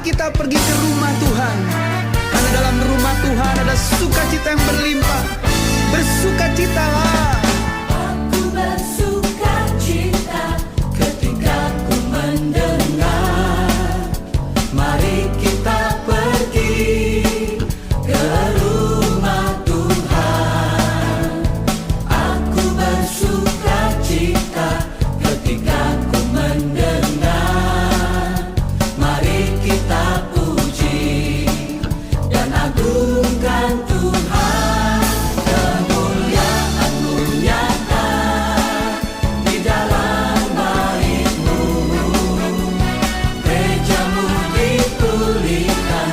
kita pergi ke rumah Tuhan, karena dalam rumah Tuhan ada sukacita yang berlimpah. Bersukacitalah. Aku bersukacita ketika ku mendengar, mari kita pergi ke rumah Tuhan. Aku bersukacita ketika ku mendengar, mari kita puji dan agungkan Tuhan. Kemuliaan-Mu nyata di dalam bait-Mu, gereja-Mu dipulihkan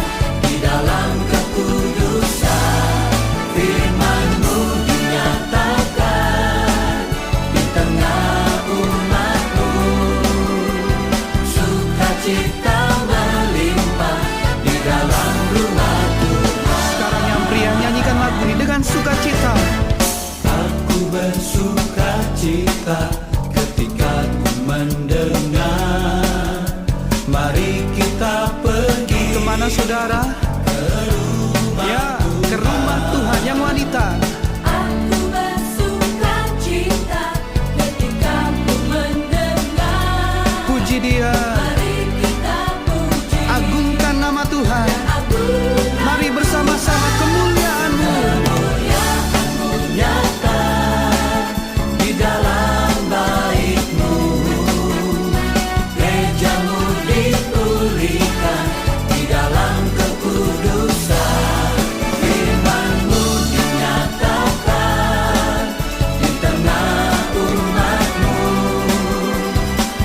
di dalam kekudusan. Firman-Mu dinyatakan di tengah umat-Mu, sukacita melimpah di dalam rumah Tuhan. Sekarang yang pria, nyanyikan lagu ini dengan sukacita. Aku bersukacita ketika ku mendengar, mari kita pergi. Kemana saudara? Ya, ke rumah Tuhan yang wanita. Aku bersukacita ketika ku mendengar, Puji Dia, mari kita puji agungkan nama Tuhan. agungkan Mari bersama-sama kemuliaan-Mu. kemuliaan-Mu nyata di dalam bait-Mu, gereja-Mu dipulihkan di dalam kekudusan. Firman-Mu dinyatakan di tengah umat-Mu,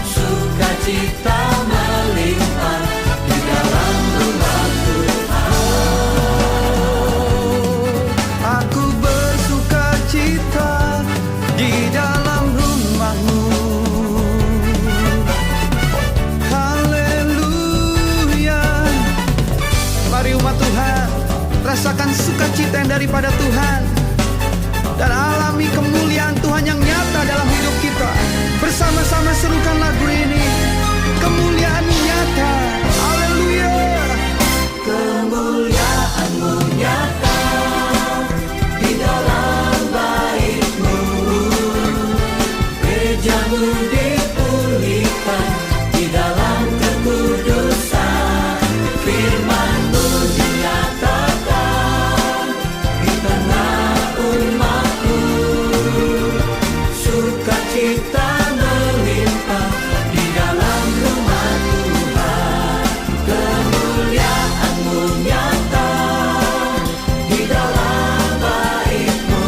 sukacita melimpah di dalam rumah Tuhan. Aku bersukacita di dalam rumah-Mu. Haleluya. Mari umat Tuhan, rasakan sukacita yang daripada Tuhan dan alami kemuliaan Tuhan yang nyata dalam hidup kita. Bersama-sama serukan lagu ini. Kemuliaan-Mu nyata. Haleluya. Kemuliaan-Mu nyata di dalam bait-Mu, gereja-Mu dipulihkan di dalam kekudusan. Firman-Mu dinyatakan di tengah umat-Mu, sukacita melimpah di dalam rumah Tuhan. Kemuliaan-Mu nyata di dalam bait-Mu,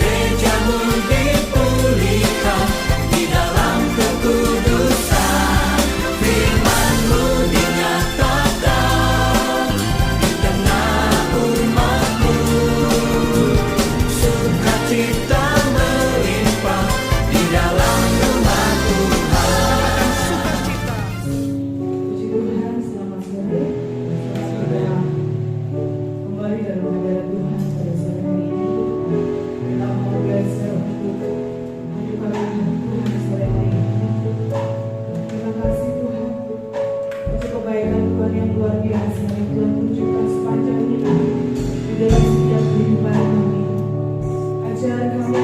gereja-Mu dipulihkan di dalam kekudusan. Firman-Mu dinyatakan di tengah umat-Mu, sukacita melimpah di dalam rumah Tuhan. Sukacita. Puji Tuhan, selamat sore. Kita kembali dalam hadirat Tuhan pada sore hari ini. Kita mau belajar untuk menunjukkan Tuhan sore hari ini. Terima kasih Tuhan untuk kebaikan Tuhan yang luar biasa yang Tuhan tunjukkan sepanjang hidup di dalam setiap kehidupan kami. Ajar kami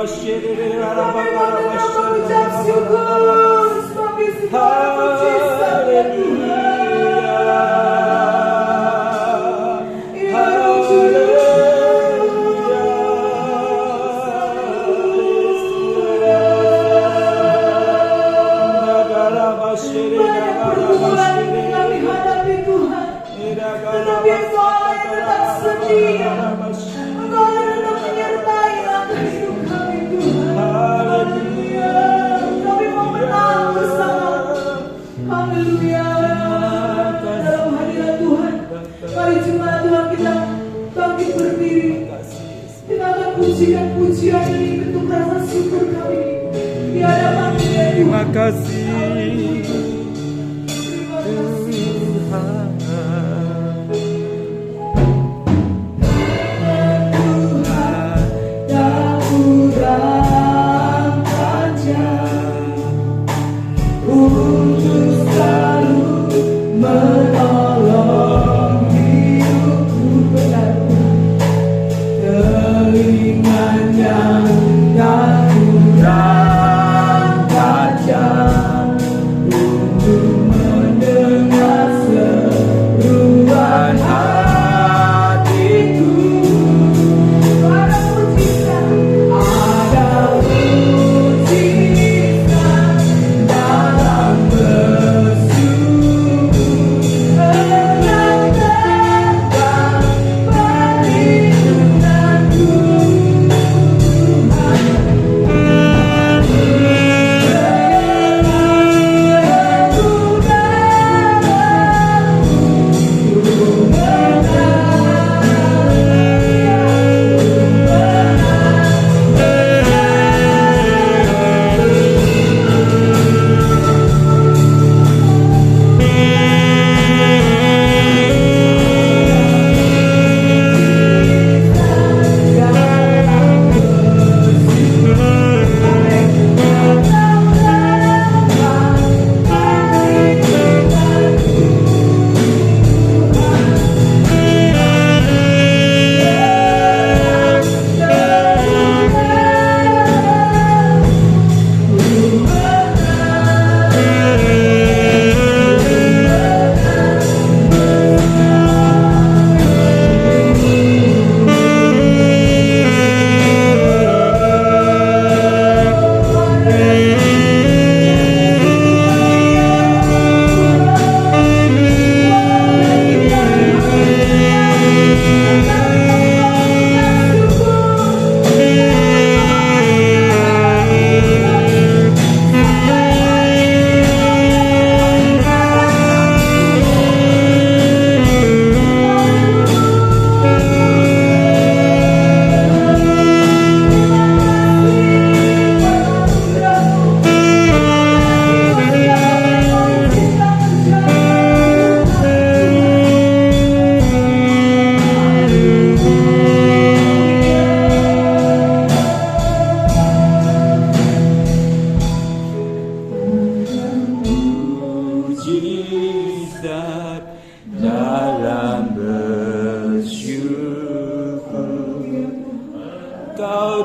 Kami mengucap syukur sebagai segala mujizat ya Tuhan. Ya banyak pergumulan yang kami hadapi Tuhan, tetapi Engkau Allah yang tetap setia. Engkau Allah yang tetap menyertai langkah hidup kami Tuhan. Haleluya. Kami mau menang bersama. Haleluya. Dalam hadirat Tuhan, mari jemaat Tuhan kita bangkit berdiri. Kita akan pujikan pujian ini bentuk rasa syukur kami di hadapan Tuhan. Terima kasih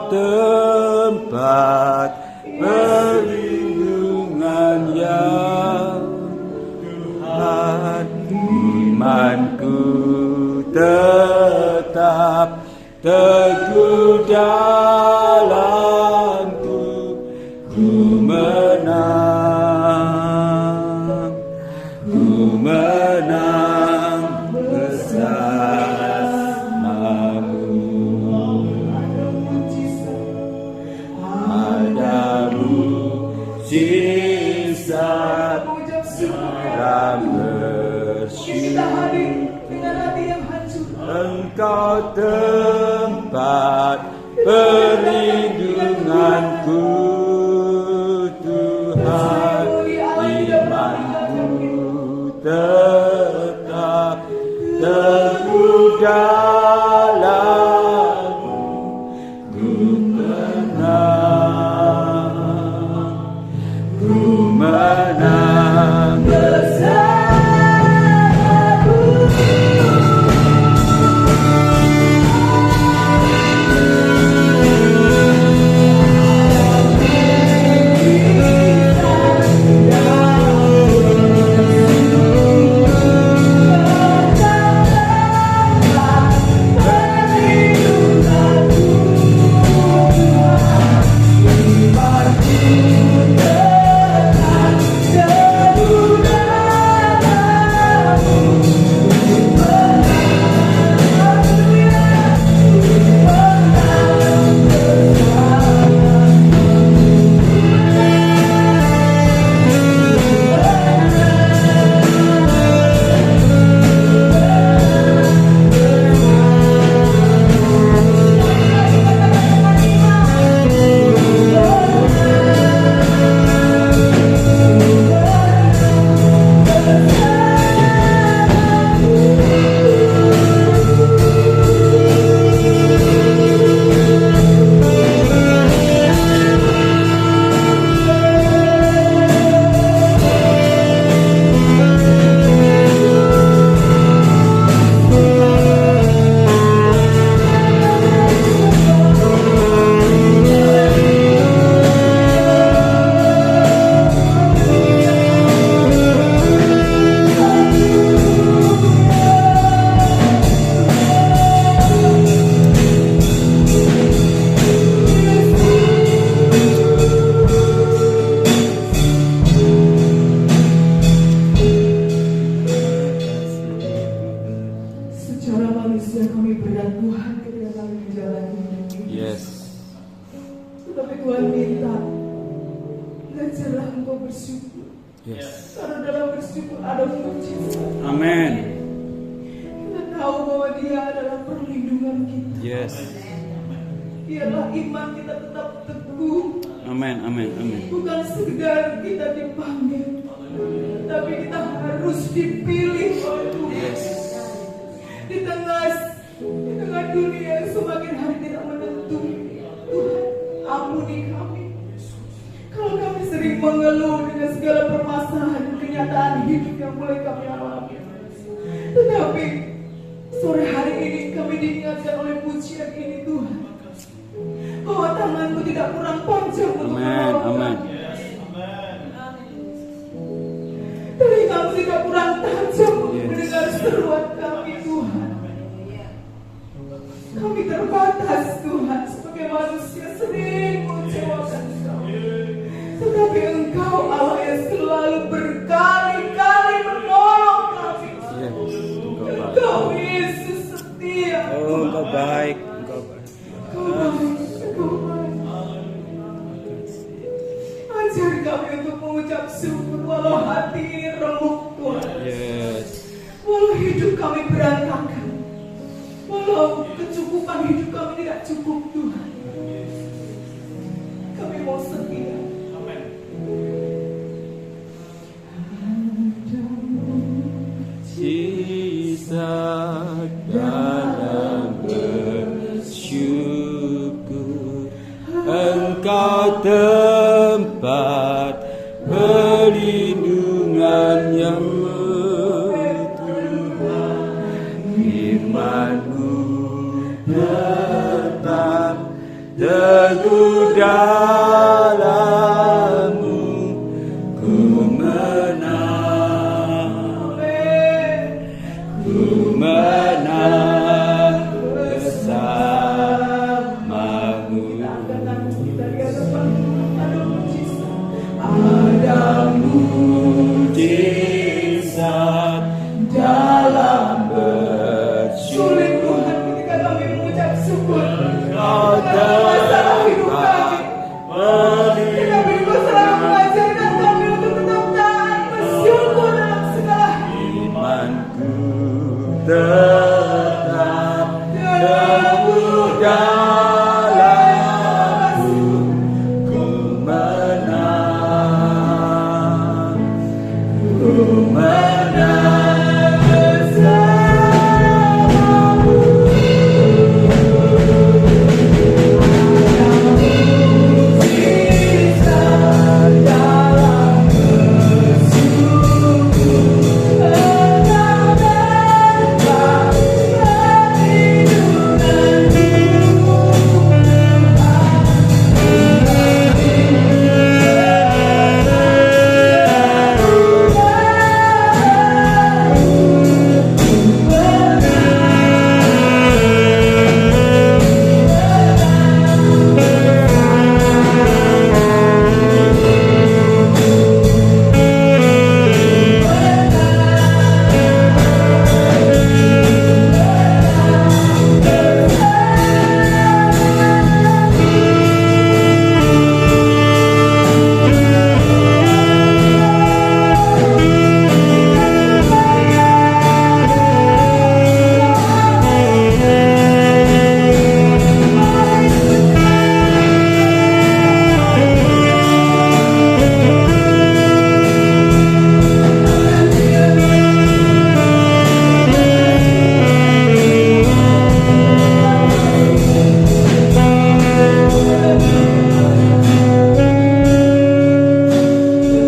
tempat perlindungan yang Tuhan, imanku tetap teguh dalamku, ku menang bersamamu. Ada mujizat dalam bersyukur, Engkau tempat perlindunganku, Tuhan, imanku tetap teguh dalam-Mu, ku menang bersamamu. kebenaran Tuhan ketika kami menjalani hidup ini. Yes. Tetapi Tuhan minta belajarlah engkau bersyukur. Yes. Karena dalam bersyukur ada mukjizat. Amen. Kita tahu bahwa Dia adalah perlindungan kita. Yes. Biarlah iman kita tetap teguh. Amen. Amen. Amen. Bukan sekedar kita dipanggil, tapi kita harus dipilih oleh Tuhan. Yes. Di tengah dunia yang semakin hari tidak menentu, Tuhan ampuni kami. Kalau kami sering mengeluh dengan segala permasalahan kenyataan hidup yang mulai kami alami, tetapi sore hari ini kami diingatkan oleh pujian ini Tuhan, bahwa tanganmu tidak kurang panjang untuk Amen. menolong Amen. kami. Telingamu tidak kurang tajam untuk Yes. mendengar seruan kami Tuhan. Kami terbatas Tuhan, sebagai manusia sering mengecewakan Engkau. Tetapi Engkau Allah yang selalu berkali-kali menolong kami. Yes. Engkau baik. Engkau Yesus setia. Oh, Engkau baik. Engkau baik. Engkau baik, Engkau baik. Ajar kami untuk mengucap syukur walau hati ini remuk Tuhan. Yes. Walau hidup kami berantakan, walau kecukupan hidup kami tidak cukup Tuhan, kami mau setia. Sisa dalam bersyukur, Engkau tempat perlindungan yang Tuhan. Firman-Mu tetap teguh dalam-Mu, ku menang, ku menang bersama-Mu. Ada mujizat dalam Sulit bersyukur. Tuhan ketika kami mengucap syukur Kau dalam masalah hidup kami. Tetapi Engkau selalu mengajarkan kami untuk tetap taat bersyukur dalam segala hal. imanku tetap teguh dalam-Mu, ku menang, ku menang bersama-Mu. Mujizat dalam bersyukur, Engkau tempat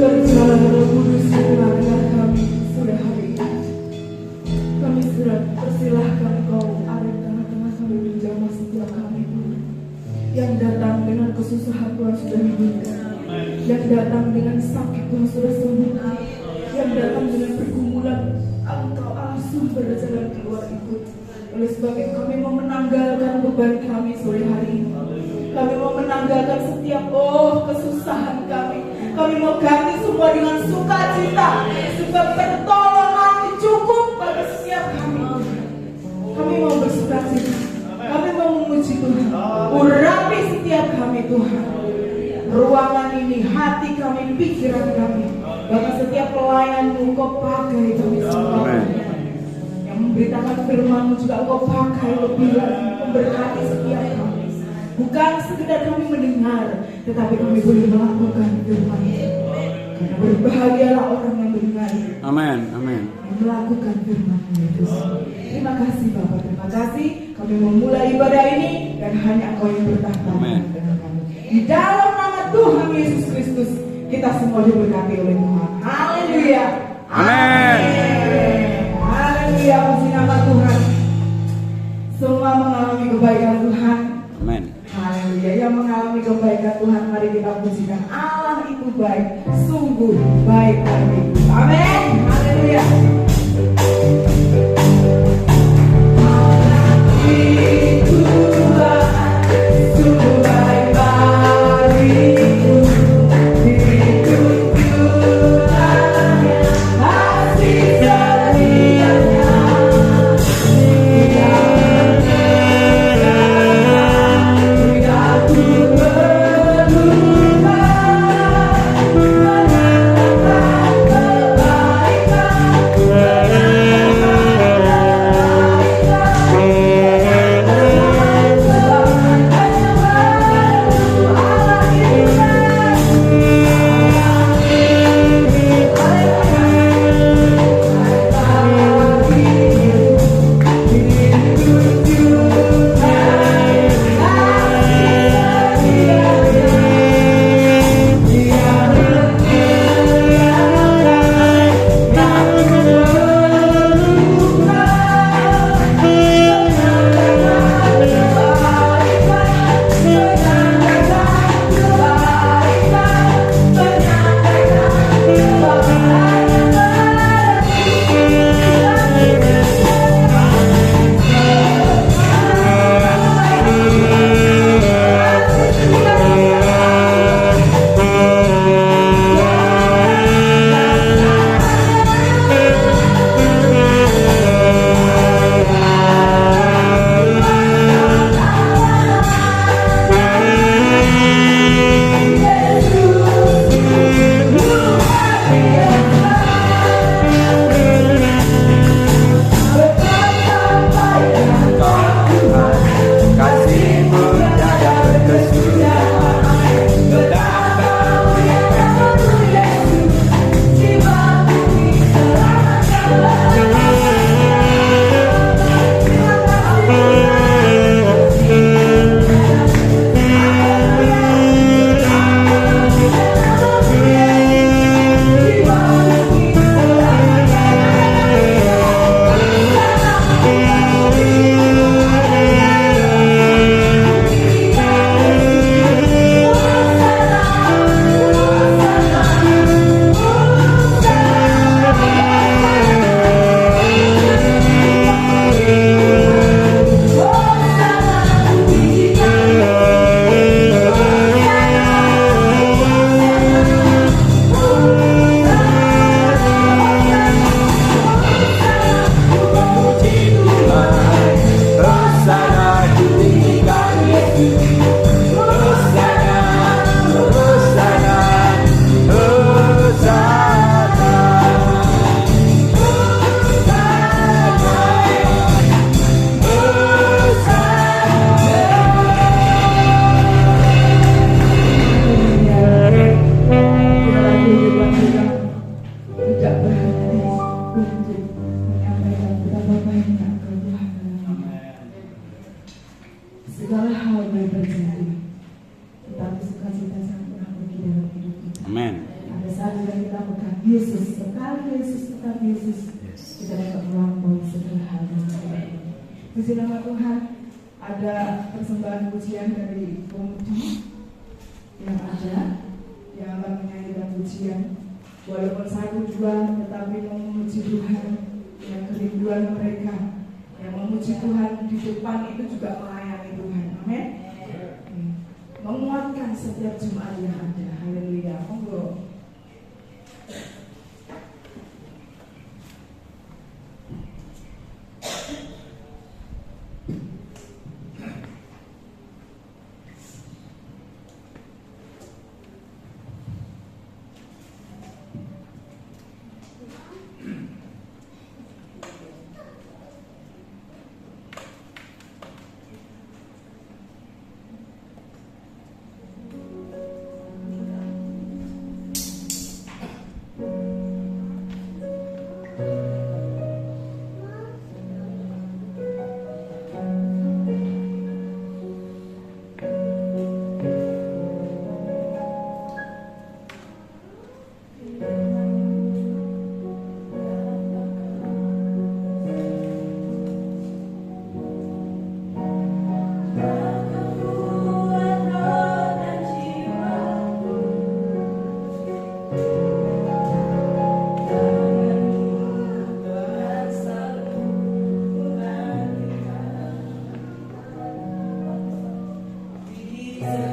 Bekerjalah Roh Kudus di tengah-tengah kami sore hari ini. Kami sudah persilahkan Engkau ada di tengah-tengah kami menjamah setiap kami yang datang dengan kesusahan Tuhan sudah hidupkan, yang datang dengan sakit Tuhan sudah sembuhkan, yang datang dengan pergumulan Engkau Allah sumber jalan keluar itu. Oleh sebab itu kami mau menanggalkan beban kami sore hari ini. Kami mau menanggalkan setiap kesusahan kami. Kami mau ganti semua dengan sukacita, sebab pertolongan cukup pada setiap kami. Kami mau bersukacita. kami Tuhan. Ruangan ini, hati kami, pikiran kami, bahkan setiap pelayananmu Engkau pakai kami semua. Yang memberitakan firman-Mu juga Engkau pakai lebih lagi, memberkati setiap kami. Bukan sekedar kami mendengar, tetapi kami boleh melakukan firman. Karena berbahagialah orang yang mendengar. Amin. Amin. Melakukan firman-Mu Yesus. Terima kasih Bapak, terima kasih. Kami memulai ibadah ini dan hanya Engkau yang bertahta dengan kami. Di dalam nama Tuhan Yesus Kristus, kita semua diberkati oleh Tuhan. Haleluya. Amin. Haleluya, puji nama Tuhan. Semua mengalami kebaikan Tuhan. Amin. Haleluya, yang mengalami kebaikan Tuhan, mari kita pujikan. Allah itu baik, sungguh baik bagiku. Amin. Haleluya. Allah itu baik, sungguh baik bagiku. Ditunjukkannya kasih setianya. Amin. Ada saat yang kita pegang Yesus, sekali Yesus, tetap Yesus. Kita dapat melampaui segala hal yang terjadi. Puji nama Tuhan. Ada persembahan pujian dari pemudi yang ada, yang akan menyanyikan pujian. Walaupun satu dua, tetapi memuji Tuhan, yang kerinduan mereka, yang memuji Tuhan di depan itu juga melayani Tuhan. Amin. Menguatkan setiap Jumat yang ada. Haleluya. Monggo. Kau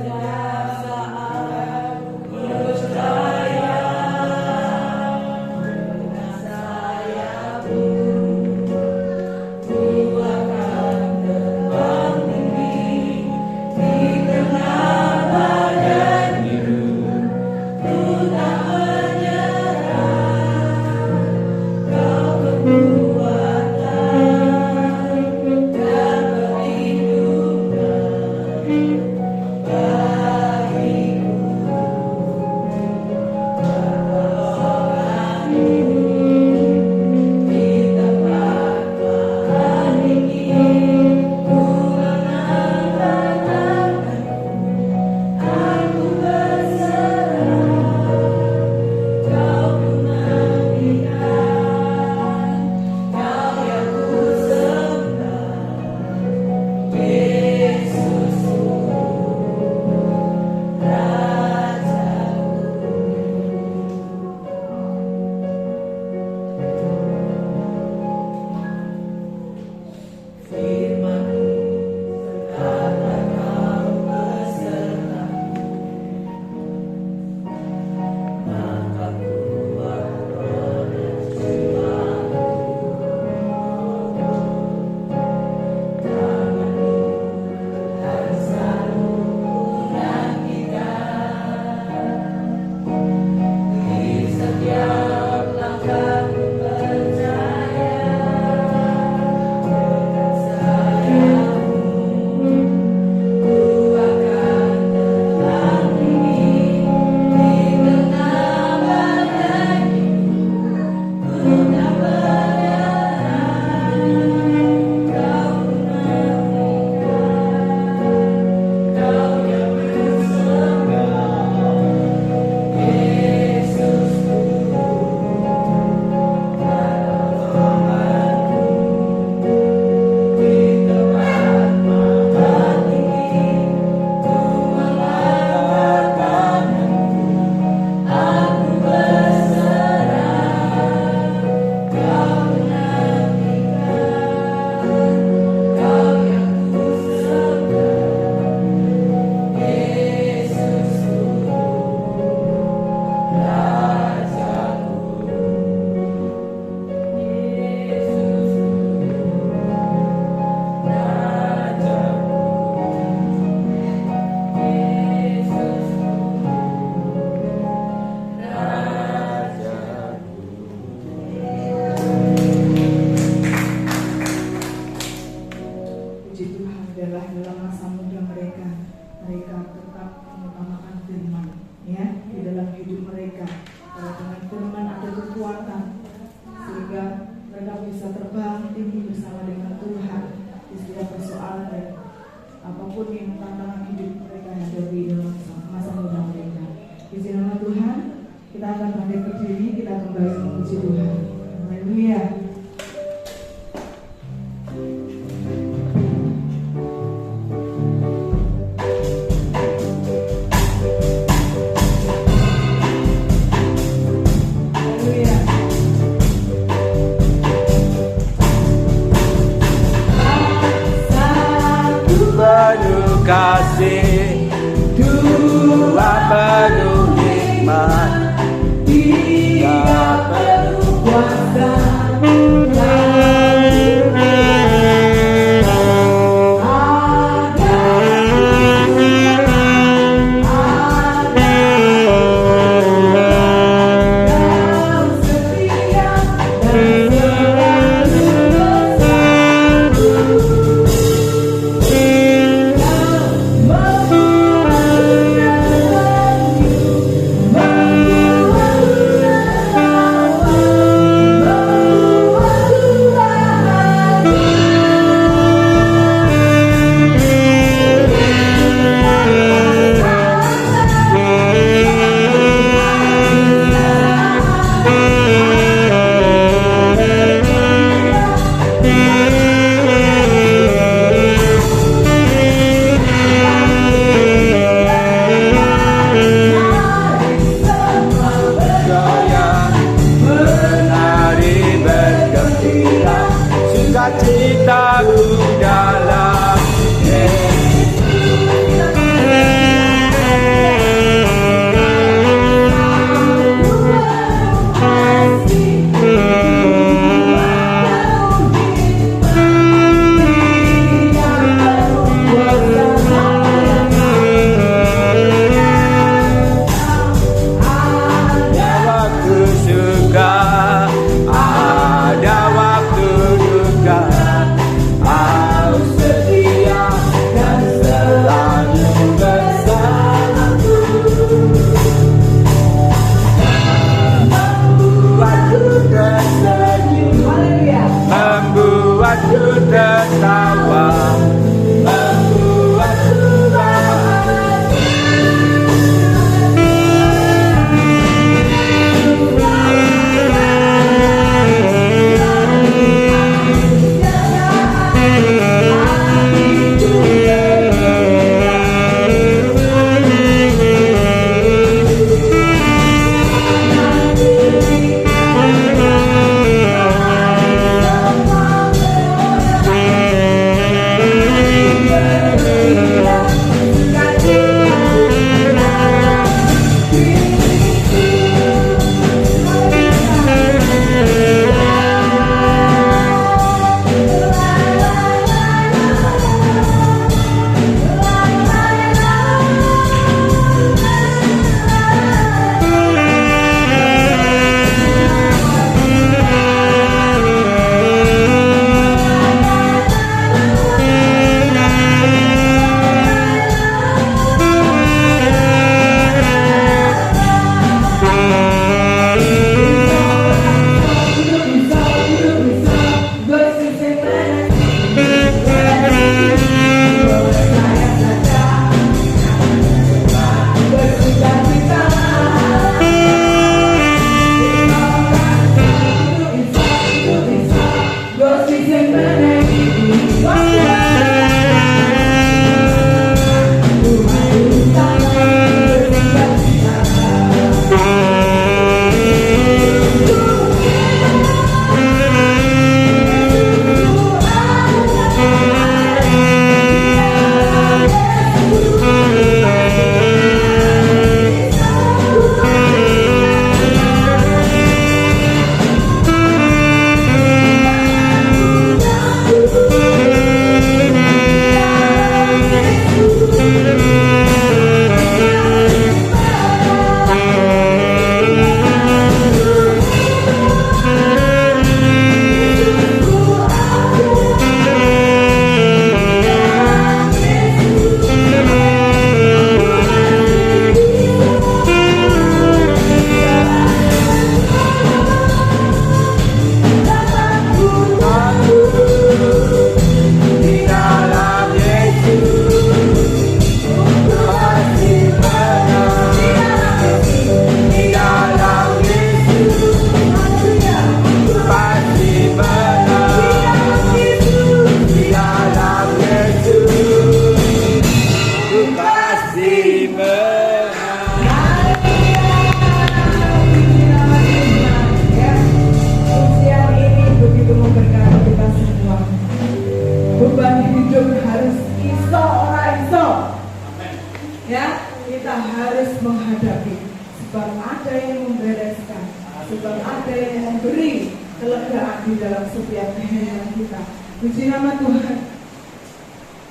Ya, kita harus menghadapi. Sebab ada yang membereskan, sebab ada yang memberi kelegaan di dalam setiap kehidupan kita. Puji nama Tuhan.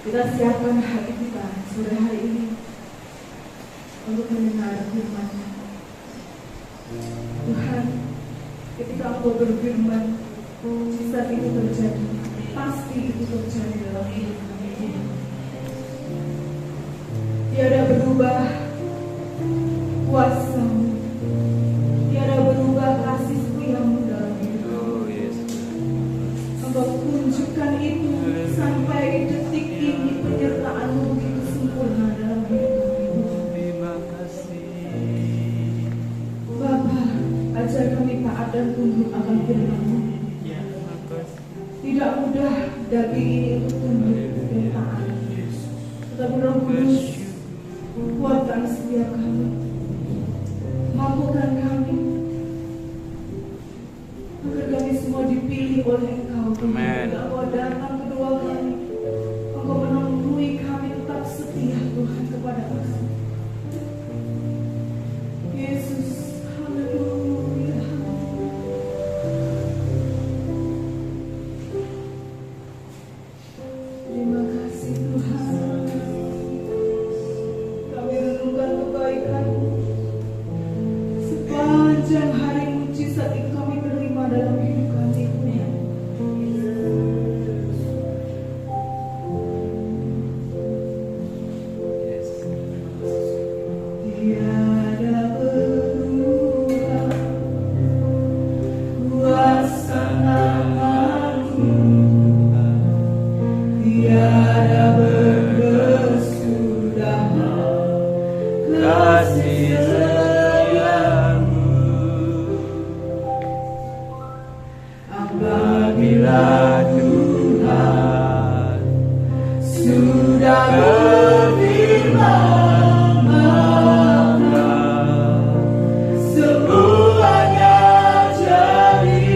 Kita siapkan hati kita sore hari ini untuk mendengar firman-Nya. Tuhan, ketika Engkau berfirman, mujizat itu terjadi, pasti itu terjadi dalam hidup kami. Tiada berubah kuasa-Mu, tiada berubah kasih setiamu dalam hidup kami. Engkau tunjukkan itu sampai detik ini, penyertaan-Mu begitu sempurna dalam hidup kami. Bapa, ajar kami taat dan tunduk akan firman-Mu. Tidak mudah daging ini untuk tunduk dan taat, tetapi Roh Kudus kuatkan setiap kami, mampukan kami, agar kami semua dipilih oleh Engkau. Ketika Engkau datang kedua kali, Engkau menemui kami tetap setia Tuhan kepada Engkau. Yesus, haleluya. Terima kasih Tuhan. Kami renungkan kebaikan-Mu. Sepanjang hari mujizat itu kami terima dalam hidup kami, Tuhan. Tiada berubah kuasa nama-Mu, tiada berkesudahan kasih setiamu. Apabila Tuhan sudah berfirman, maka semuanya jadi.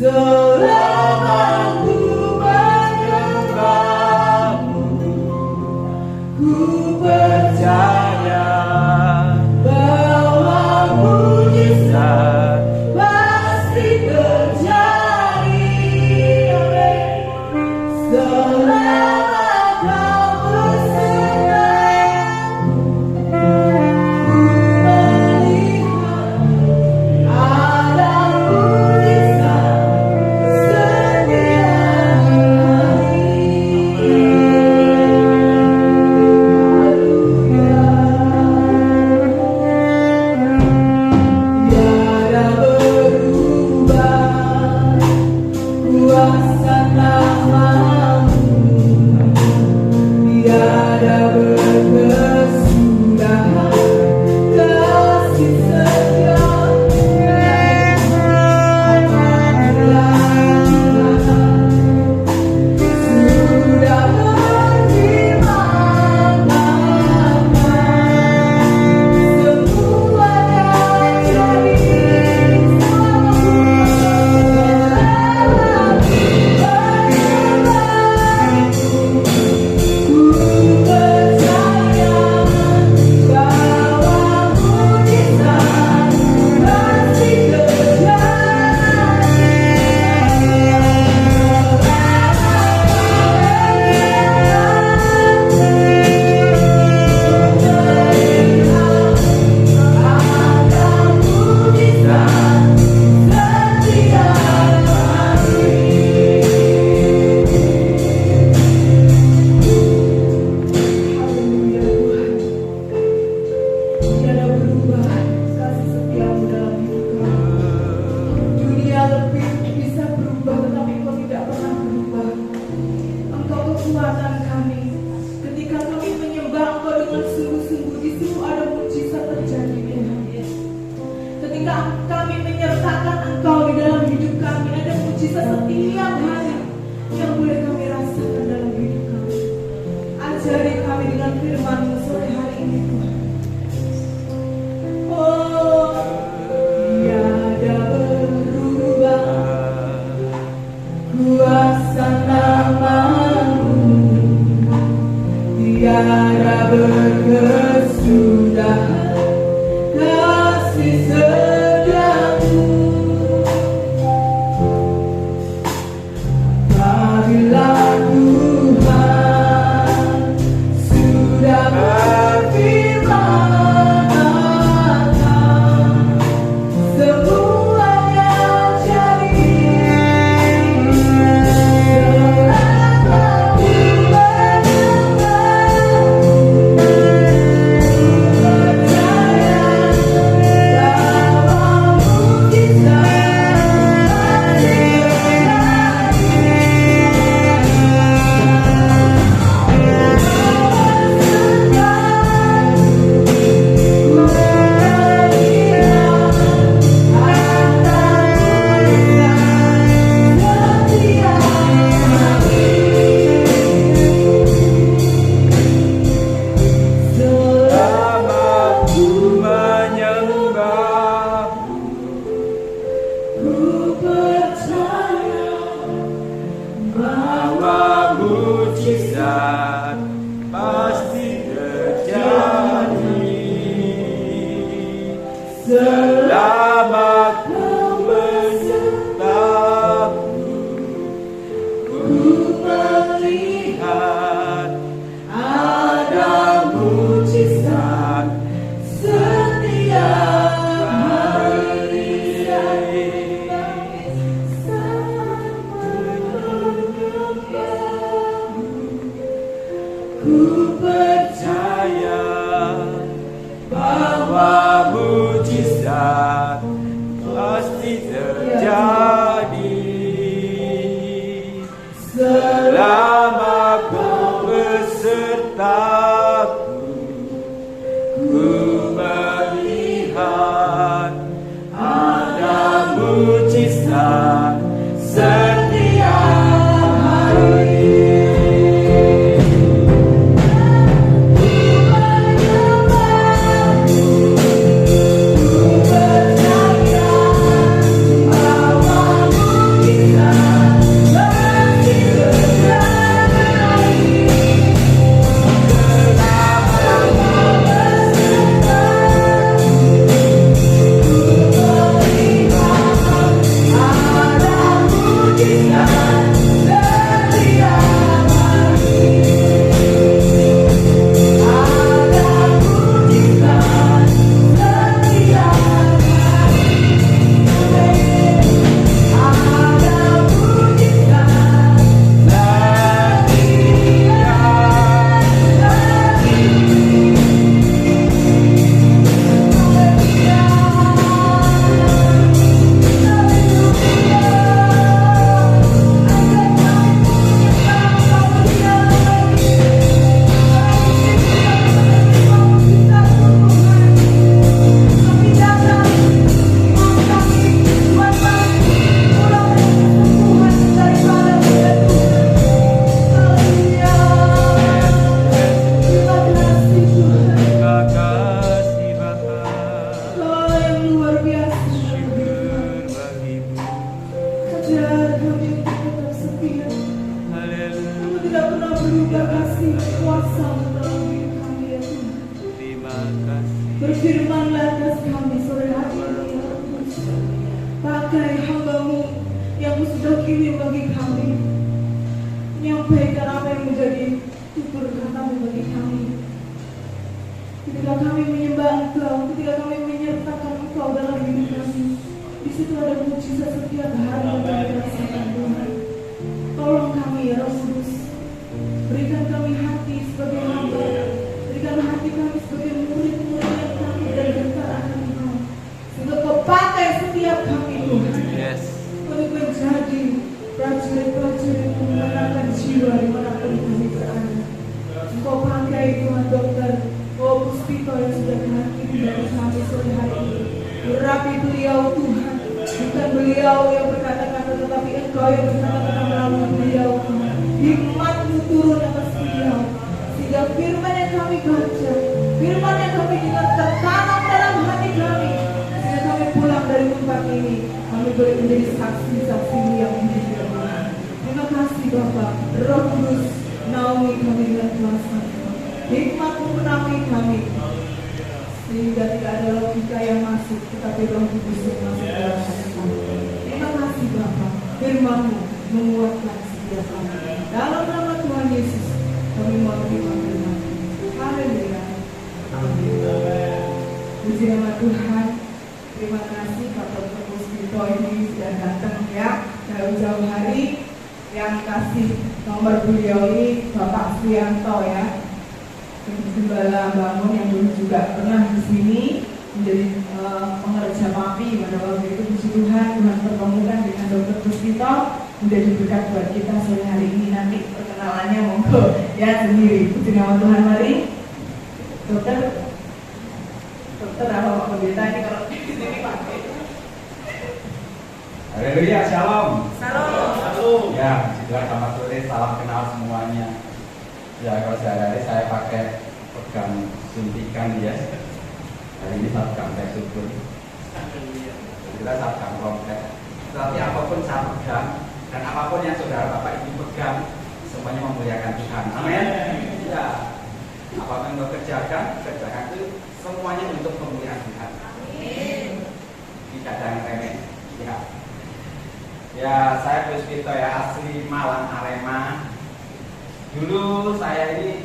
Selama ku menyembah-Mu, ku percaya bahwa mujizat pasti terjadi. Amin. Selama Kau bersamaku, ku melihat ada mujizat setiap hari. Tiada berubah kuasa nama-Mu, tiada berkesudahan kasih setiamu. Apabila Tuhan sudah berfirman, maka semuanya jadi. Haleluya Tuhan. Tiada berubah kasih setiamu dalam hidup kami. Dunia lebih bisa berubah, tetapi Engkau tidak pernah berubah. Engkau kekuatan kami. Ketika kami menyembah Engkau dengan sungguh-sungguh, di situ ada mujizat terjadi, Tuhan. Ketika kami menyertakan Engkau di dalam hidup kami, ada mujizat setiap hari yang boleh kami rasakan dalam hidup kami. Ajari kami dengan firman-Mu sore hari ini, Tuhan. Oh, tiada berubah kuasa nama-Mu, tiada berkesudahan kasih setiamu. Apabila Tuhan sudah berfirman, semuanya jadi. Selama ku besertamu, ku melihat ada mujizat setiap hari. Ku percaya bahwa mujizat pasti terjadi selama kau besertaku. Ku melihat ada mujizat setiap hari. Berfirmanlah atas kami sore hari ini, ya Tuhan. Pakai hamba-Mu yang sudah kirim bagi kami, menyampaikan apa yang menjadi tutur kata-Mu bagi kami. Ketika kami menyembah Engkau, ketika kami menyertakan Engkau dalam hidup kami, di situ ada mujizat setiap hari yang kami rasakan, Tuhan. Tolong kami, ya Roh Kudus, berikan kami hati sebagai hamba, berikan hati kami sebagai murid-murid yang takut dan gentar akan Engkau, sehingga Kau pakai setiap kami, Tuhan, untuk menjadi prajurit-prajurit memenangkan jiwa dimanapun kami berada. Engkau pakai Tuhan dokter Puspito yang sudah menghakimi dari kami sore hari ini. Urapi beliau Tuhan, bukan beliau yang berkata-kata, tetapi Engkau yang berkata-kata melalui beliau, Tuhan. Hikmat-Mu turun atas beliau, sehingga firman yang kami baca, firman yang kami dengar tertanam dalam hati kami, sehingga kami pulang dari tempat ini, kami boleh menjadi saksi-saksi-Mu yang hidup, ya Tuhan. Terima kasih Bapa, Roh Kudus, naungi kami dengan kuasa. Hikmat-Mu menaungi kami, sehingga tidak ada logika yang masuk, tetapi Roh Kudus yang masuk dalam hati kami. Terima kasih Bapa, firman-Mu menguatkan setiap kami. Dalam nama Tuhan Yesus, kami mau terima firman-Mu. Haleluya. Amin. Puji nama Tuhan. Terima kasih Pak Dr. Puspito ini sudah datang ya jauh-jauh hari. Yang kasih nomor beliau ini Bapak Suyanto ya, Gembala Bangun yang dulu juga pernah di sini menjadi pengerja MAPI pada waktu itu. Puji Tuhan pertemukan dengan Dr. Puspito menjadi berkat buat kita sore hari ini. Nanti perkenalannya monggo ya sendiri. Puji nama Tuhan. Mari Dokter apa Pak Pendeta ini kalau di sini pakai. Haleluya, shalom. Salam. Ya, juga selamat sore, salam kenal semuanya. Ya, kalau sehari-hari saya pakai pegang suntikan ya. Hari ini saya pegang syukur. Kita saya pegang prokes. Tapi apapun saya pegang dan apapun yang saudara Bapak Ibu pegang, semuanya memuliakan Tuhan. Amin. Ya. Apapun yang kerjakan itu semuanya untuk pemulihan Tuhan. Amin. Tidak ada yang remeh. Ya, saya Puspito ya, asli Malang Arema. Dulu saya ini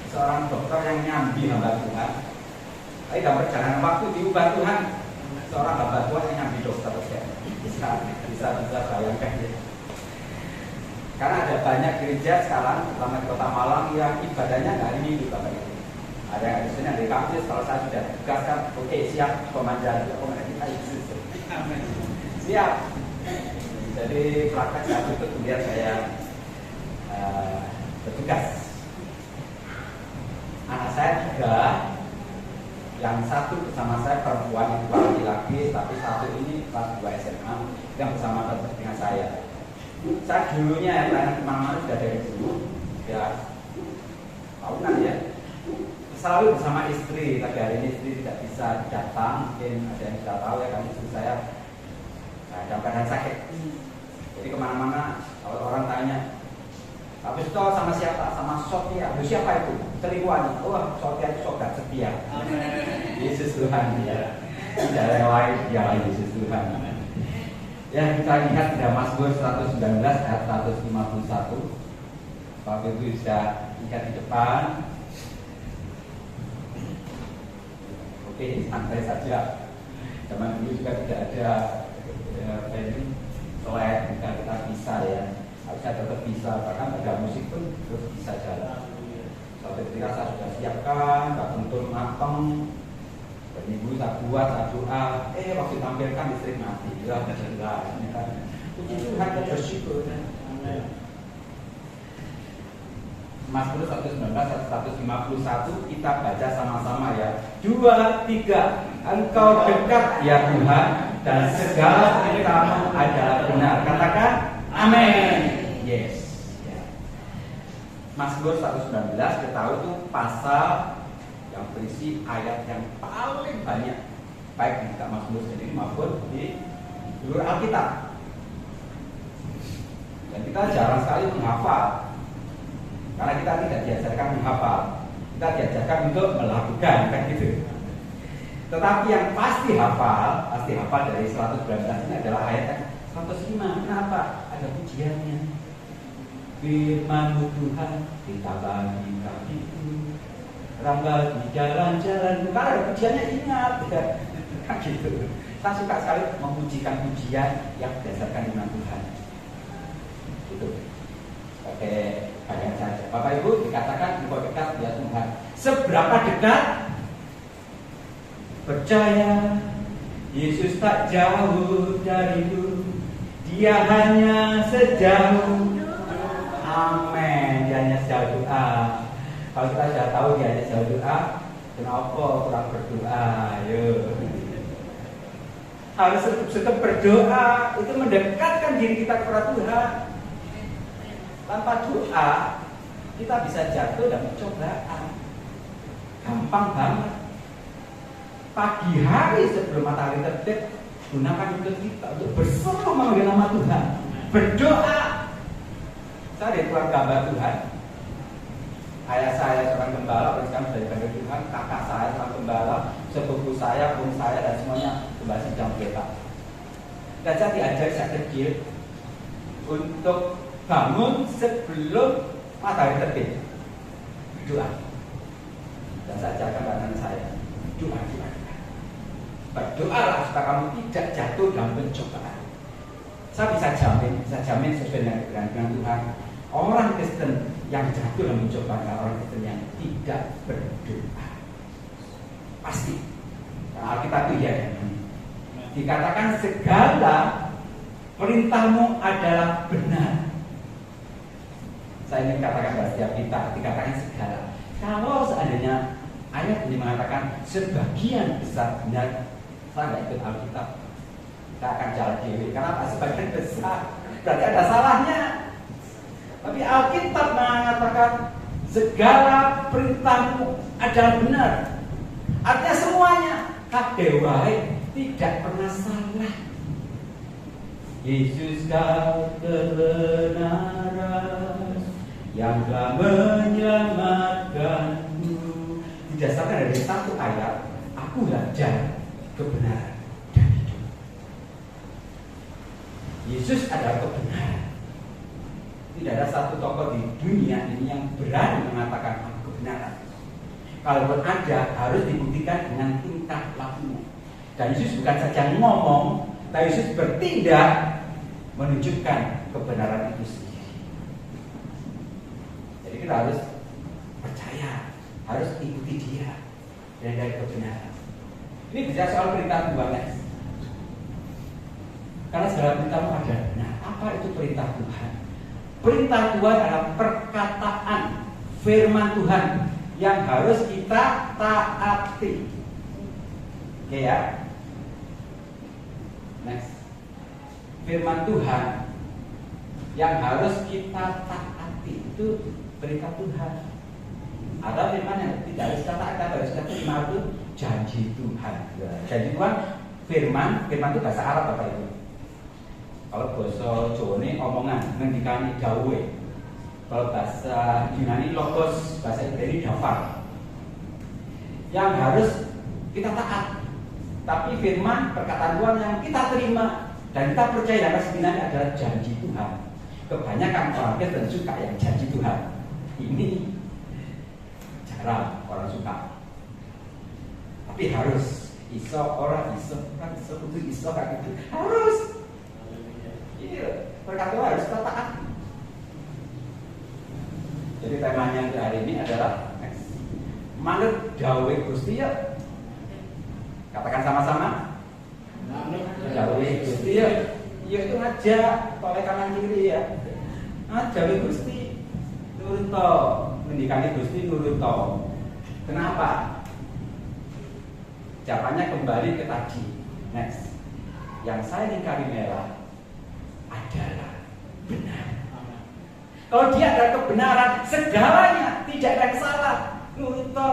seorang dokter yang nyambi hamba Tuhan. Tapi dalam perjalanan waktu diubah Tuhan, seorang hamba Tuhan yang nyambi dokter ya. Bisa bayangkan ya. Karena ada banyak gereja sekarang, terutama di Kota Malang yang ibadahnya nggak hari Minggu Bapak Ibu. Ada yang harusnya di kampus, kalau saya sudah tugaskan, oke siap pemanjaan kita Yesus. Siap. Jadi praktek saya itu kemudian saya bertugas. Anak saya 3, yang satu bersama saya perempuan, yang 2 laki-laki, tapi satu ini kelas 2 SMA yang bersama dengan saya. Saya dulunya yang kemana-mana sudah dari dulu, ya tahunan ya. Selalu bersama istri, tapi hari ini istri tidak bisa datang, mungkin ada yang sudah tahu ya, karena istri saya dalam keadaan sakit. Jadi kemana-mana kalau orang tanya, habis itu sama siapa? Sama Sophia. Siapa itu? Selingkuhan. Oh, Sophia itu saudara setia. Yesus Tuhan ya. Tidak ada yang lain, dialah Yesus Tuhan. Ya, kita lihat di Mazmur 119 ayat 151. Bapak Ibu bisa lihat di depan. Oke, santai saja. Zaman dulu juga tidak ada slide, kita bisa ya. Harusnya tetap bisa, bahkan ada musik pun terus bisa jalan. Suatu ketika saya sudah siapkan, tak tuntun mateng, dan ibu tak buat, tak doa. Waktu tampilkan listrik mati. Ya, jelas. Puji Tuhan, kita bersyukur. Mazmur 119 ayat 151 kita baca sama-sama ya. 2, 3. Engkau dekat ya Tuhan, dan segala perintah-Mu adalah benar. Katakan amin. Yes. Mazmur 119 kita tahu itu pasal yang berisi ayat yang paling banyak, baik di kitab Mazmur sendiri maupun di seluruh Alkitab. Dan kita jarang sekali menghafal, karena kita tidak diajarkan menghafal, kita diajarkan untuk melakukan, kan gitu. Tetapi yang pasti hafal dari 119 ini adalah ayat 105. Kenapa? Ada pujiannya. Firman-Mu Tuhan, kita bagi kakiku, rambal di jalan-jalan. Karena ada pujiannya, ingat ya. Kan gitu. Saya suka sekali memujikan pujian yang berdasarkan iman Tuhan. Gitu. Pakai bagian saja. Bapak Ibu dikatakan engkau dekat ya Tuhan. Seberapa dekat? Percaya Yesus tak jauh darimu, Dia hanya sejauh. Amin. Dia hanya sejauh doa. Kalau kita sudah tahu Dia hanya sejauh doa, kenapa kurang berdoa? Ayo. Harus tetap berdoa. Itu mendekatkan diri kita kepada Tuhan. Tanpa doa kita bisa jatuh dalam cobaan. Gampang banget. Pagi hari sebelum matahari terbit, gunakan itu kita untuk berseru memanggil nama Tuhan, berdoa. Saya dari keluarga hamba Tuhan, ayah saya seorang gembala, sekarang sudah dipanggil Tuhan, kakak saya seorang gembala, sepupu saya, om saya, dan semuanya gembala sidang pendeta. Dan saya diajar sejak kecil untuk bangun sebelum matahari terbit, berdoa. Dan saya ajarkan anak saya, doa. Berdoalah supaya kamu tidak jatuh dalam pencobaan. Saya bisa jamin sesuai dengan kebenaran Tuhan, orang Kristen yang jatuh dalam pencobaan adalah orang Kristen yang tidak berdoa. Pasti. Karena Alkitab itu ya, dikatakan segala perintahmu adalah benar. Saya ingin katakan pada setiap kita, dikatakan segala. Kalau seandainya ayat ini mengatakan sebagian besar benar, saya nggak ikut Alkitab. Kita akan jalan dewi. Kenapa? Sebagian besar berarti ada salahnya. Tapi Alkitab mengatakan segala perintahmu adalah benar. Artinya semuanya kabeh tidak pernah salah. Yesus kau kebenaran yang telah menyelamatkanku. Didasarkan dari satu ayat, akulah jalan, kebenaran, dan hidup. Yesus adalah kebenaran. Tidak ada satu tokoh di dunia ini yang berani mengatakan kebenaran. Kalaupun ada, harus dibuktikan dengan tingkah lakunya. Dan Yesus bukan saja ngomong, tapi Yesus bertindak menunjukkan kebenaran itu sendiri. Jadi kita harus percaya, harus ikuti Dia dari kebenaran. Ini bicara soal perintah Tuhan, guys. Karena segala perintahmu ada benar. Apa itu perintah Tuhan? Perintah Tuhan adalah perkataan firman Tuhan yang harus kita taati. Oke ya. Next. Firman Tuhan yang harus kita taati itu perintah Tuhan. Ada firman yang tidak harus kita taati, harus kita terima, itu janji Tuhan. Janji Tuhan, firman itu bahasa Arab Bapak Ibu. Kalau bahasa Jawa ini omongan, ngendikani dawe. Kalau bahasa Yunani logos, bahasa Ibrani dafar. Yang harus kita taat. Tapi firman perkataan Tuhan yang kita terima dan kita percaya dan sebenarnya adalah janji Tuhan. Kebanyakan orang Kristen suka yang janji Tuhan. Ini jarang orang suka. Tapi harus iso orang iso kudu iso kayak gitu. Harus. Iya, perkataan Tuhan harus kita taati. Jadi temanya hari ini adalah manut dawe Gusti ya. Katakan sama-sama. Dawe Gusti ya. Ya itu ngajak oleh kanan kiri ya. Dawe Gusti nurut to, ngendikane Gusti nurut to. Kenapa? Jawabannya kembali ke tadi. Next. Yang saya ingkari merah adalah benar. Kalau dia adalah kebenaran, segalanya tidak ada yang salah. Nurut to,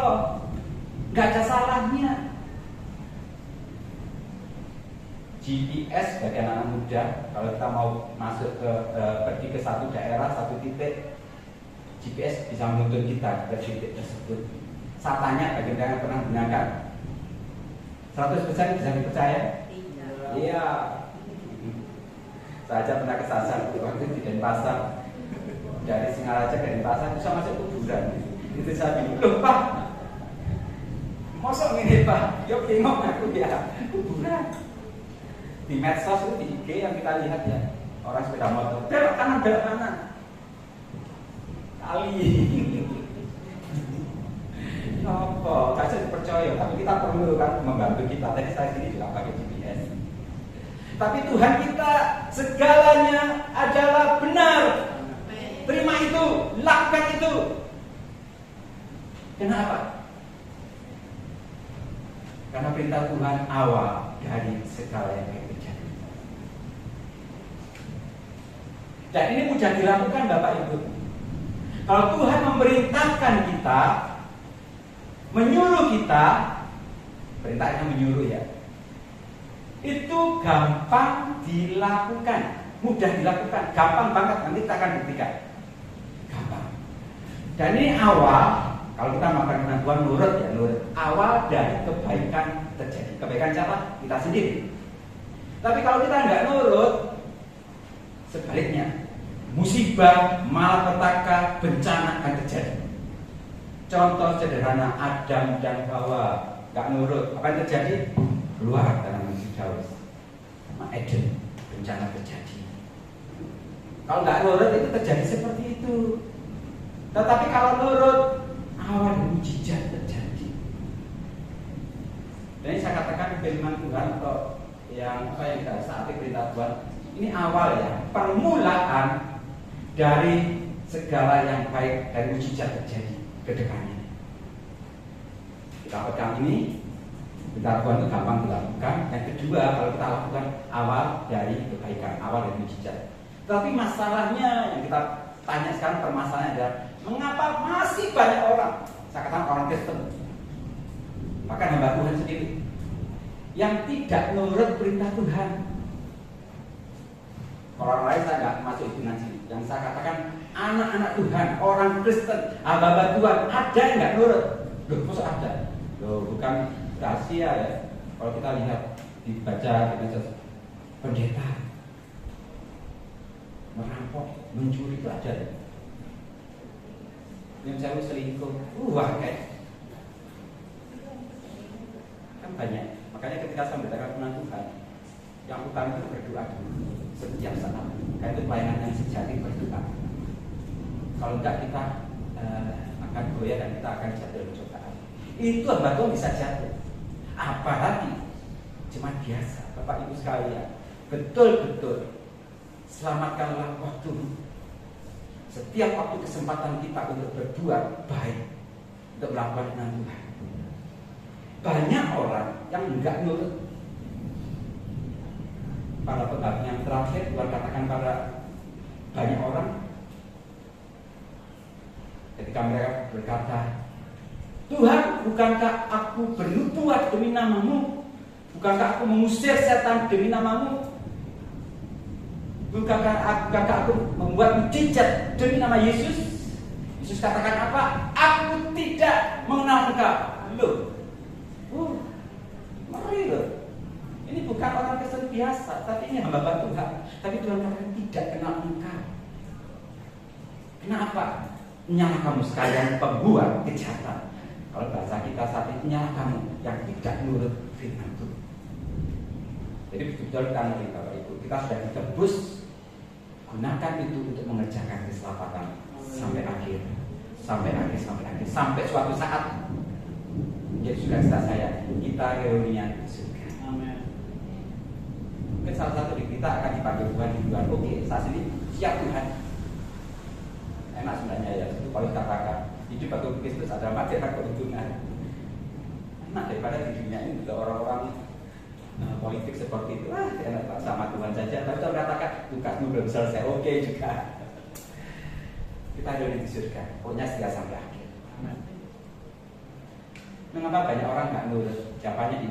nggak ada salahnya. GPS bagi anak muda, kalau kita mau masuk pergi ke satu daerah, satu titik, GPS bisa menuntun kita ke titik tersebut. Saya tanya bagi mereka yang pernah gunakan, 100% bisa dipercaya? Iya. Saya aja pernah kesasar waktu di Denpasar, dari Singaraja ke Denpasar bisa masuk kuburan. Itu saya bingung, loh Pak, mosok ini Pak, yuk bingung aku ya kuburan. Di medsos itu di IG yang kita lihat ya, orang sepeda motor belok kanan kali apa kasih percaya, tapi kita perlu kan membantu kita. Tadi saya sini juga pakai GPS, tapi Tuhan kita segalanya adalah benar. Terima itu, lakukan itu. Kenapa? Karena perintah Tuhan awal dari segala yang terjadi. Dan ini mudah dilakukan Bapak Ibu. Kalau Tuhan memerintahkan kita, menyuruh kita, perintahnya menyuruh ya, itu gampang dilakukan, mudah dilakukan, gampang banget. Nanti kita akan buktikan. Gampang. Dan ini awal, kalau kita makan dengan Tuhan nurut ya nurut. Awal dari kebaikan terjadi. Kebaikan siapa? Kita sendiri. Tapi kalau kita nggak nurut, sebaliknya, musibah, malapetaka, bencana akan terjadi. Contoh sederhana, Adam dan Hawa nggak nurut, apa yang terjadi? Keluar dalam Daus, Eden, bencana terjadi. Kalau nggak nurut itu terjadi seperti itu. Tetapi kalau nurut, awal mujizat terjadi. Dan saya katakan firman Tuhan atau yang kita saat perintah Tuhan, ini awal ya, permulaan dari segala yang baik dari mujizat terjadi ke depannya. Kita pegang ini, perintah Tuhan itu gampang dilakukan. Yang kedua, kalau kita lakukan awal dari kebaikan, awal dari mujizat. Tapi masalahnya yang kita tanya sekarang, permasalahannya adalah mengapa masih banyak orang, saya katakan orang Kristen, bahkan hamba Tuhan sendiri, yang tidak nurut perintah Tuhan. Orang lain saya nggak masuk hitungan sini. Yang saya katakan anak-anak Tuhan, orang Kristen, hamba Tuhan, ada yang nggak nurut. Loh, maksud ada? Loh, bukan rahasia ya. Kalau kita lihat dibaca di medsos, pendeta merampok, mencuri itu ada ya. Yang saya selingkuh, wah kayak kan banyak. Makanya ketika saya mendengarkan firman Tuhan, yang utama itu berdoa dulu setiap saat. Karena itu pelayanan yang sejati berdoa. Kalau enggak kita akan goyah dan kita akan jatuh dalam cobaan. Itu hamba Tuhan bisa jatuh. Apalagi cuma biasa, Bapak Ibu sekalian. Betul-betul selamatkanlah waktu. Setiap waktu kesempatan kita untuk berbuat baik, untuk melakukan dengan Tuhan. Banyak orang yang enggak nurut. Pada pembagi yang terakhir, Tuhan katakan pada banyak orang, ketika mereka berkata, Tuhan, bukankah aku bernubuat demi namamu? Bukankah aku mengusir setan demi namamu? Bukankah aku membuat mujizat demi nama Yesus? Yesus katakan apa? Aku tidak mengenal engkau. Loh, ngeri loh. Ini bukan orang Kristen biasa, tapi ini hamba Tuhan. Tapi Tuhan katakan tidak kenal engkau. Kenapa? Nyala kamu sekalian pembuat kejahatan. Kalau bahasa kita saat ini, nyala kamu yang tidak nurut firman Tuhan. Jadi betul-betul kita ngerti Bapak Ibu, kita sudah ditebus. Gunakan itu untuk mengerjakan keselamatan sampai akhir, sampai suatu saat. Jadi saudara saya, kita reunian di surga. Amin. Mungkin salah satu di kita akan dipanggil Tuhan di luar. Oke, saat ini siap Tuhan. Enak sebenarnya ya, itu kalau katakan hidup bagi Kristus adalah mati tanpa keuntungan. Enak daripada di dunia ini juga orang-orang politik seperti itu. Enak sama Tuhan saja. Tapi Tuhan katakan tugasmu belum selesai. Oke juga. Kita ada di surga. Pokoknya setia sampai akhir. Mengapa banyak orang nggak nurut? Jawabannya ini.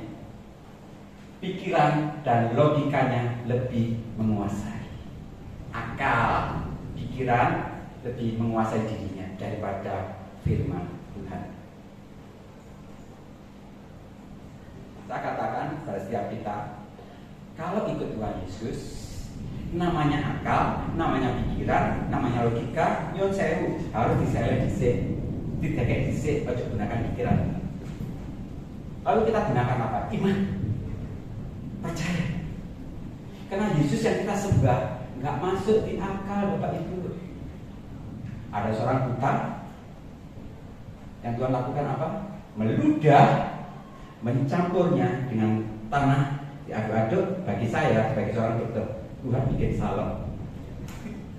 Pikiran dan logikanya lebih menguasai. Akal, pikiran lebih menguasai dirinya daripada firman Tuhan. Saya katakan pada setiap kita, kalau ikut Tuhan Yesus, namanya akal, namanya pikiran, namanya logika, nyon sewu harus disik, tidak kayak disik, ojo gunakan pikiran. Lalu kita gunakan apa? Iman, percaya. Karena Yesus yang kita sembah nggak masuk di akal Bapak Ibu. Ada seorang buta yang Tuhan lakukan apa? Meludah, mencampurnya dengan tanah, diaduk-aduk. Bagi saya, sebagai seorang dokter, Tuhan bikin salep,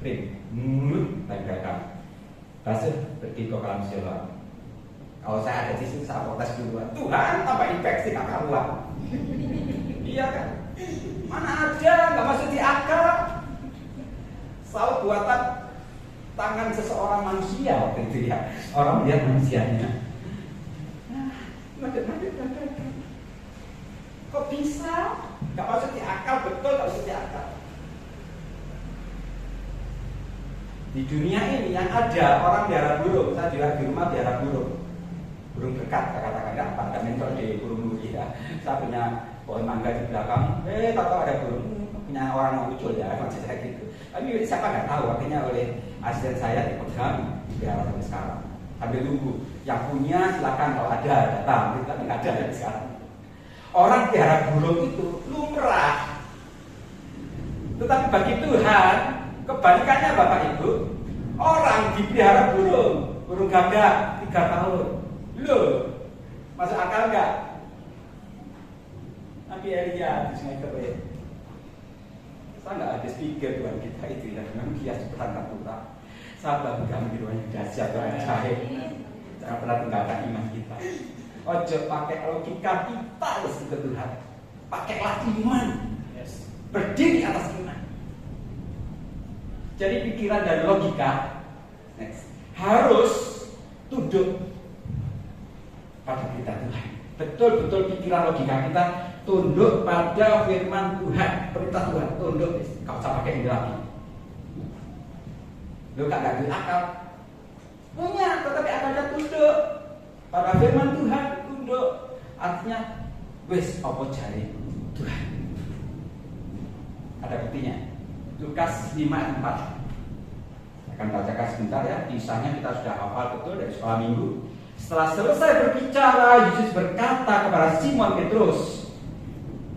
krim, mulut, tempelkan, basuh, pergi ke kolam Siloam. Kalau saya ada di situ, saya protes duluan. Tuhan, tambah infeksi gak karuan. Iya kan? Mana ada, gak masuk di akal. Selalu buatan tangan seseorang manusia waktu itu ya. Orang melihat manusianya. Kok bisa? Gak masuk di akal, betul gak masuk di akal. Di dunia ini yang ada orang biara burung, saya juga di rumah biara burung berkat, saya katakan ya, Pak mentor di burung nuri ya. Saya punya pohon mangga di belakang, tahu ada burung, punya orang yang lucu ya, maksud saya gitu. Tapi siapa nggak tahu, akhirnya oleh asisten saya dipegang, biara sampai sekarang. Sambil nunggu, yang punya silakan kalau ada datang, tapi nggak ada dari sekarang. Orang biara burung itu lumrah, tetapi bagi Tuhan kebalikannya Bapak Ibu, orang dipelihara burung gagak 3 tahun. Loh, masuk akal nggak? Nabi Elia di Sungai Kerit. Saya nggak habis pikir Tuhan kita itu ya, memang dia seperangkat putra. Sabar kami di ruang yang dahsyat dan ajaib. Jangan pernah tinggalkan iman kita. Ojo pakai logika kita harus ke Tuhan. Pakailah iman. Berdiri atas iman. Jadi pikiran dan logika harus tunduk pada berita Tuhan. Betul-betul pikiran logika kita tunduk pada firman Tuhan, perintah Tuhan, tunduk. Kau usah pakai ini lagi. Lu gak akal. Punya, tetapi akalnya tunduk pada firman Tuhan, tunduk. Artinya wis apa jari Tuhan. Ada buktinya. Lukas 5:4. Akan bacakan sebentar ya. Kisahnya kita sudah hafal betul dari sekolah minggu. Setelah selesai berbicara, Yesus berkata kepada Simon Petrus.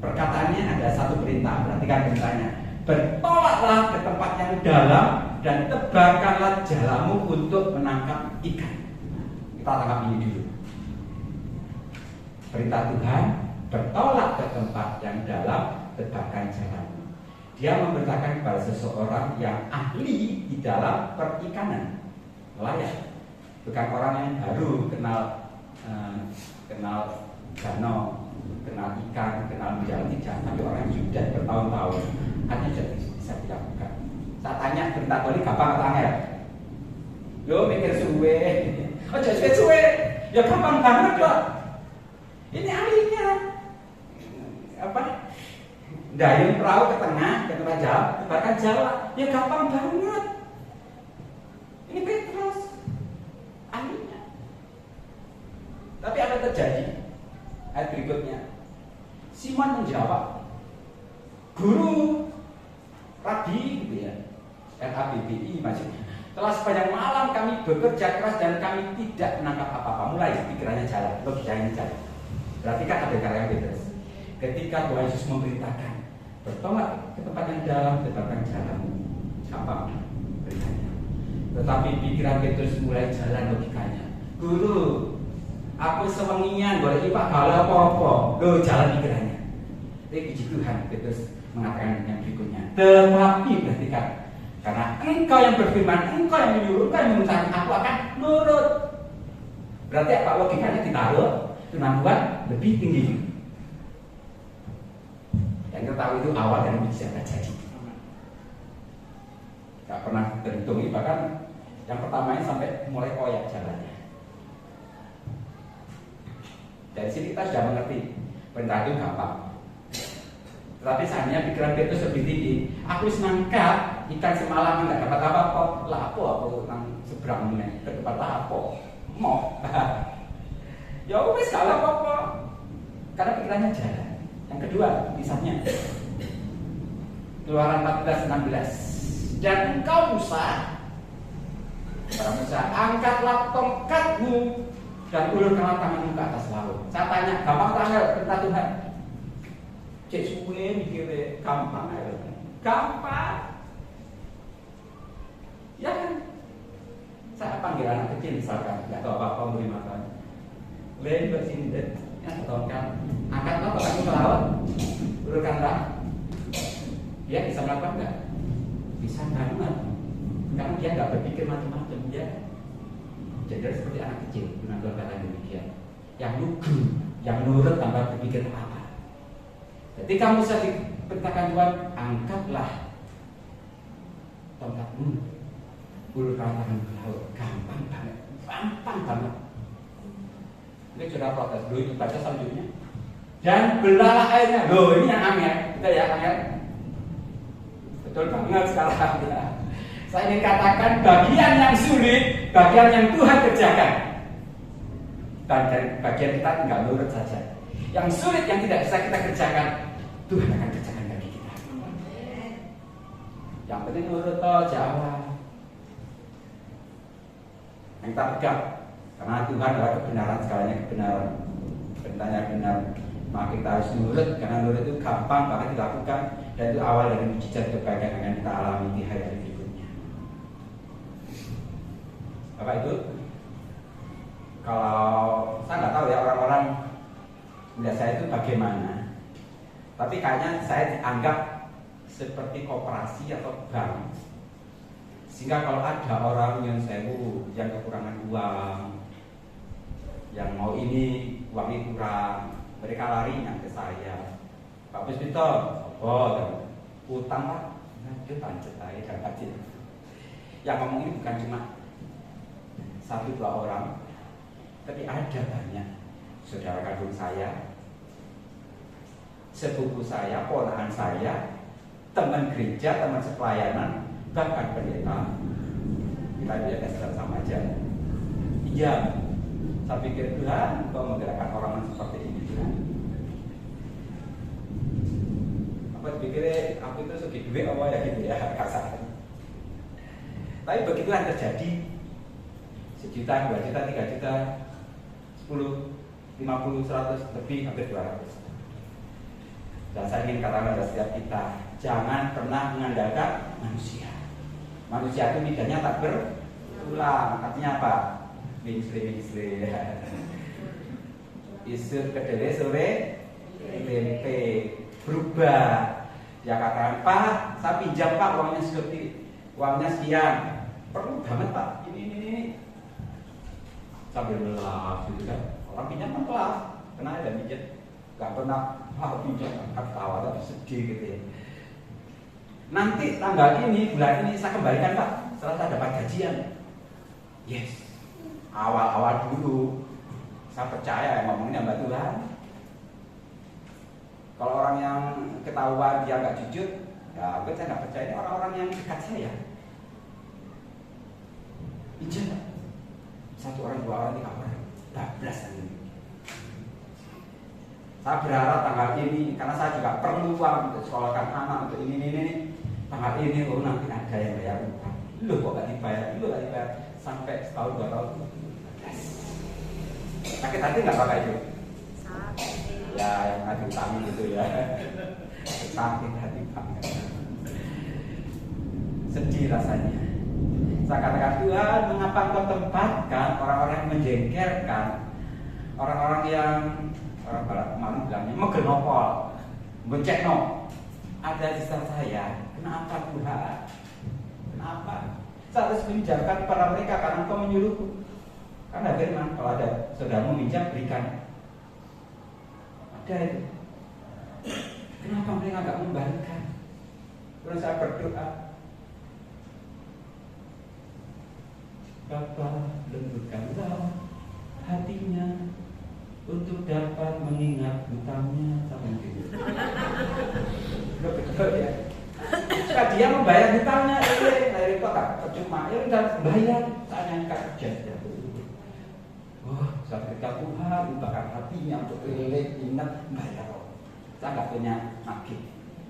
Perkataannya ada satu perintah. Perhatikan perintahnya. Bertolaklah ke tempat yang dalam dan tebarkanlah jalamu untuk menangkap ikan. Kita tangkap ini dulu. Perintah Tuhan, bertolak ke tempat yang dalam, tebarkan jalamu. Dia memerintahkan kepada seseorang yang ahli di dalam perikanan, nelayan, bukan orang yang baru kenal danau, kenal ikan, kenal menjalan tidak, tapi orang yang sudah bertahun-tahun, hanya jadi bisa dilakukan. Saya tanya perintah Tuhan ini gampang atau angel? Lo mikir suwe, oh jadi suwe, ya gampang banget kok. Ini ahlinya, apa? Dayung perahu ke tengah jalan, tebarkan jalan, ya gampang banget. Ini Petrus, ahlinya. Tapi apa yang terjadi? Ayat berikutnya, Simon menjawab, Guru, Rabi, gitu ya, RABBI maksudnya. Telah sepanjang malam kami bekerja keras dan kami tidak menangkap apa-apa. Mulai pikirannya jalan, logikanya jalan. Berarti kan ada karya Petrus. Ketika Tuhan Yesus memerintahkan, bertolak ke tempat yang dalam, tebarkan jalanmu. Gampang beritanya. Tetapi pikiran Petrus mulai jalan logikanya. Guru, aku sewengian boleh ipak galau apa-apa. Loh, jalan pikirannya. Tapi puji Tuhan, Petrus mengatakan yang berikutnya. Tetapi perhatikan, karena engkau yang berfirman, engkau yang menyuruh, engkau yang memerintahkan, aku akan nurut. Berarti apa logikanya ditaruh? Firman Tuhan lebih tinggi. Yang kita tahu itu awal dari mujizat terjadi. Gak pernah terhitung, bahkan yang pertamanya sampai mulai koyak jalannya. Dari sini kita sudah mengerti perintah itu gampang. Tetapi seandainya pikiran Petrus lebih tinggi, aku senangkan ikan semalam nggak dapat apa-apa, lapo aku nang seberang menit ke tempat lapo, mau. Ya wes kalau apa-apa, karena pikirannya jalan. Yang kedua, kisahnya Keluaran 14:16. Dan engkau Musa, para Musa, angkatlah tongkatmu dan ulurkanlah tanganmu ke atas laut. Saya tanya, gampang tanggal perintah Tuhan? Cek suwe mikirnya gampang aja. Gampang. Ya kan? Saya panggil anak kecil misalkan, nggak tahu apa-apa mau dimakan. Lain bersini deh, yang kan angkatlah tongkatmu ke laut, ulurkanlah. Dia bisa melakukan nggak? Bisa banget. Karena dia nggak berpikir macam-macam, dia jadi seperti anak kecil. Dengan Tuhan kata demikian, yang lugu, yang nurut tanpa berpikir apa. Ketika Musa diperintahkan Tuhan, angkatlah tongkatmu, ulurkan tangan ke laut. Gampang banget, gampang banget. Ini sudah protes dulu, itu baca selanjutnya. Dan belalah airnya. Loh, ini yang angel, kita ya angel. Betul banget sekarang ya. Saya ingin katakan bagian yang sulit, bagian yang Tuhan kerjakan. Bagian kita tinggal nurut saja. Yang sulit yang tidak bisa kita kerjakan, Tuhan akan kerjakan bagi kita. Yang penting nurut jawab. Yang kita pegang, karena Tuhan adalah kebenaran, segalanya kebenaran. Perintahnya benar, maka kita harus nurut, karena nurut itu gampang banget dilakukan, dan itu awal dari mujizat kebaikan yang akan kita alami di hari berikutnya. Bapak Ibu, kalau saya nggak tahu ya orang-orang melihat saya itu bagaimana, tapi kayaknya saya dianggap seperti koperasi atau bank, sehingga kalau ada orang yang yang kekurangan uang, yang mau ini uangnya kurang, mereka larinya ke saya. Pak Puspito, utang lah, itu lanjut aja dan hadir. Yang ngomong ini bukan cuma 1-2 orang, tapi ada banyak saudara kandung saya, sepupu saya, ponakan saya, teman gereja, teman sepelayanan, bahkan pendeta. Kita biasa sama aja. Iya, saya pikir Tuhan kau menggerakkan orang seperti ini Tuhan. Apa dipikir aku itu segi duit apa ya gitu ya kasar. Tapi begitu yang terjadi, 1 juta, 2 juta, 3 juta, 10, 50, 100, lebih hampir 200. Dan saya ingin katakan pada setiap kita, jangan pernah mengandalkan manusia. Manusia itu lidahnya tak berulang. Artinya apa? Mingsli. Isu kedele sore tempe berubah. Ya katakan, Pak, saya pinjam Pak uangnya sekian. Perlu banget Pak. Ini. Sambil melaf gitu kan. Orang pinjam kan melaf. Kena ada pinjam. Gak pernah pinjam, ketawa tapi sedih gitu ya. Nanti tanggal ini, bulan ini saya kembalikan Pak, setelah saya dapat gajian. Yes. Awal-awal dulu saya percaya yang ngomongnya Mbak Tuhan. Kalau orang yang ketahuan dia nggak jujur, ya saya nggak percaya. Ini orang-orang yang dekat saya. Pinjam Pak. 1 orang, 2 orang, 3 orang, 12 ini. Saya berharap tanggal ini, karena saya juga perlu uang untuk sekolahkan anak, untuk ini. Tanggal ini, nanti ada yang bayar utang. Loh kok gak dibayar? Sampai setahun 2 tahun. Sakit hati gak Bapak itu? Ya, yang ada utang gitu ya. Sakit hati banget. Sedih rasanya. Saya katakan, Tuhan, mengapa Engkau tempatkan orang-orang yang menjengkelkan, orang-orang yang orang barat kemarin bilangnya megenopol, mencekno, ada di sekitar saya. Kenapa Tuhan? Kenapa? Saya harus meminjamkan kepada mereka karena Engkau menyuruhku. Karena firman, kalau ada saudaramu minjam, berikan. Ada itu. Kenapa mereka nggak membalikan? Terus saya berdoa, Bapa, lembutkanlah hatinya untuk dapat mengingat hutangnya sampai gitu. Betul ya. Jika dia membayar hutangnya, dari kota percuma, udah bayar, saya nggak kerja. Saya ketika Tuhan bakar hatinya untuk ingat bayar. Saya nggak punya nagih,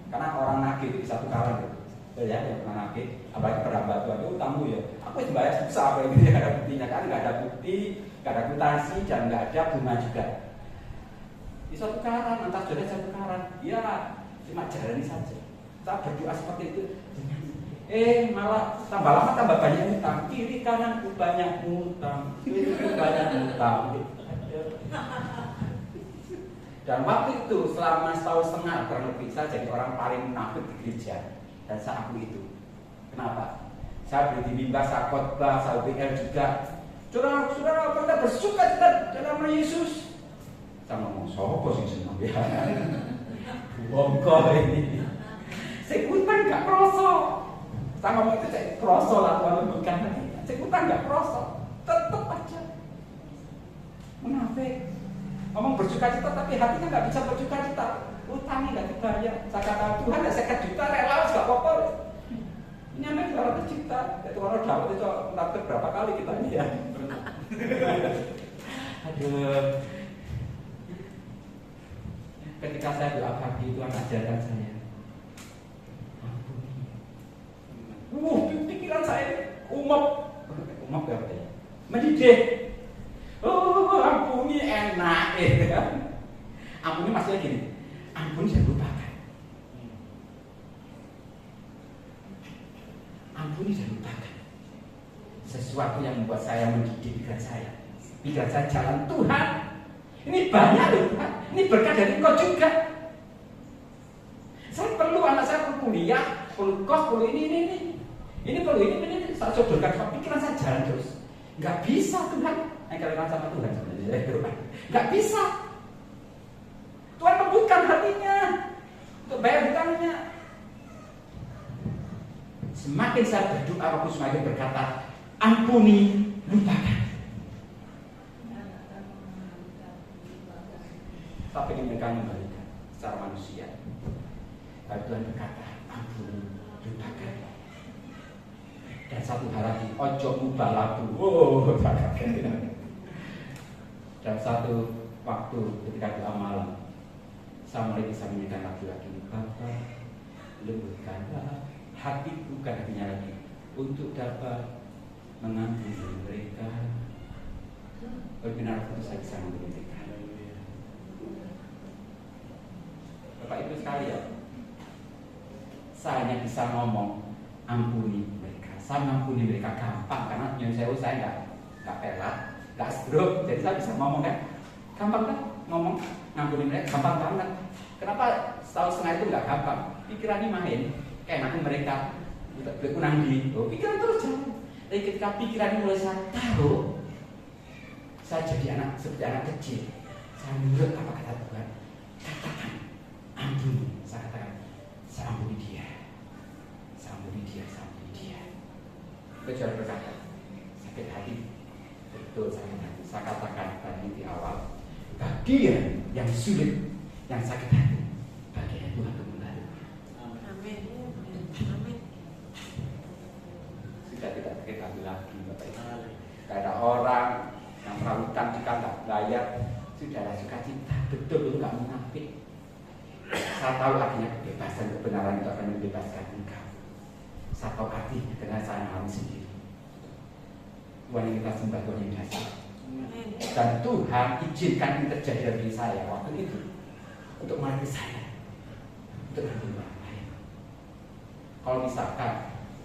karena orang nagih itu bisa tukaran gitu. Ya, yang pernah nagih, apalagi perambatan Tuhan itu utangmu ya. Aku bayar susah apa gitu ya, ada buktinya kan, nggak ada bukti, nggak ada kwitansi, dan nggak ada bunga juga. Bisa tukaran, entah sudah saya tukaran, ya cuma jalani saja. Saya berdoa seperti itu, malah tambah lama tambah banyak utang. Kiri kananku banyak utang, kiri banyak utang. Dan waktu itu selama 1,5 tahun kurang lebih saya jadi orang paling munafik di gereja. Dan saya akui itu. Kenapa? Saya beri bimbang, saya khotbah, saya UPL juga. Saudara, kita bersuka cita dalam nama Yesus. Saya ngomong, sopo sih senang ya. Bongkol ini. Sekutan gak kroso. Saya ngomong itu saya kroso lah Tuhan bukan. Sekutan gak kroso. Tetap aja munafik. Ngomong bersuka cita tapi hatinya gak bisa bersuka cita. Utangnya gak dibayar. Saya kata Tuhan ya 50 juta rela gak apa-apa. Ini anak suara tercipta, itu orang dapat itu nanti berapa kali kita ini ya. Aduh. Ketika saya doa pagi itu ajarkan saya. Pikiran saya umap apa ya? Mendidih. Ampuni enak kan? Ampuni maksudnya gini. Ampuni saya lupakan. Ampuni saya lupakan. Sesuatu yang membuat saya mendidik pikiran saya. Pikiran saya jalan Tuhan. Ini banyak loh Tuhan. Ini berkat dari Engkau juga. Saya perlu anak saya perlu kuliah, perlu kos, perlu ini. Ini perlu ini. Saya sodorkan pikiran saya jalan terus. Nggak bisa Tuhan. Kalian sama Tuhan sebenarnya. Nggak bisa. Tuhan lembutkan hatinya untuk bayar hutangnya. Semakin saya berdoa, aku semakin berkata, ampuni, lupakan. Tapi mereka mengembalikan secara manusia. Tapi Tuhan berkata, ampuni, lupakan. Dan satu hal lagi, ojo mubalabu. Dan satu waktu ketika doa malam, saya mulai bisa menyanyikan lagu lagi. Bapa, lembutkanlah hatiku, bukan hatinya lagi, untuk dapat mengampuni mereka. Benar itu saya bisa mengampuni mereka. Bapak Ibu sekalian, saya hanya bisa ngomong ampuni mereka. Saya mengampuni mereka gampang karena nyun sewu saya nggak pelat, nggak stroke, jadi saya bisa ngomong kan, gampang kan ngomong ngampuni mereka gampang banget. Kenapa setahun setengah itu nggak gampang? Pikiran ini main, kayak mereka berkurang di, pikiran terus jalan. Tapi ketika pikiran ini mulai saya taruh, saya jadi anak seperti anak kecil. Saya nurut apa kata Tuhan, katakan ampuni. Saya katakan, saya ampuni dia, saya ampuni dia, saya ampuni dia. Kecuali berkata, sakit hati, betul sakit hati. Saya katakan tadi di awal, bagian yang sulit, yang sakit hati, bagian Tuhan untuk membantu. Amin. Amin. Sudah tidak sakit hati lagi, Bapak Ibu. Tidak ada orang yang meragukan jika nggak bayar, sudahlah sukacita, betul nggak munafik. Saya tahu artinya kebebasan, kebenaran itu akan membebaskan engkau. Saya tahu arti karena saya alami sendiri. Tuhan yang kita sembah, Tuhan yang dasar. Dan Tuhan izinkan ini terjadi dalam diri saya waktu itu untuk melatih saya, untuk melatih orang lain. Kalau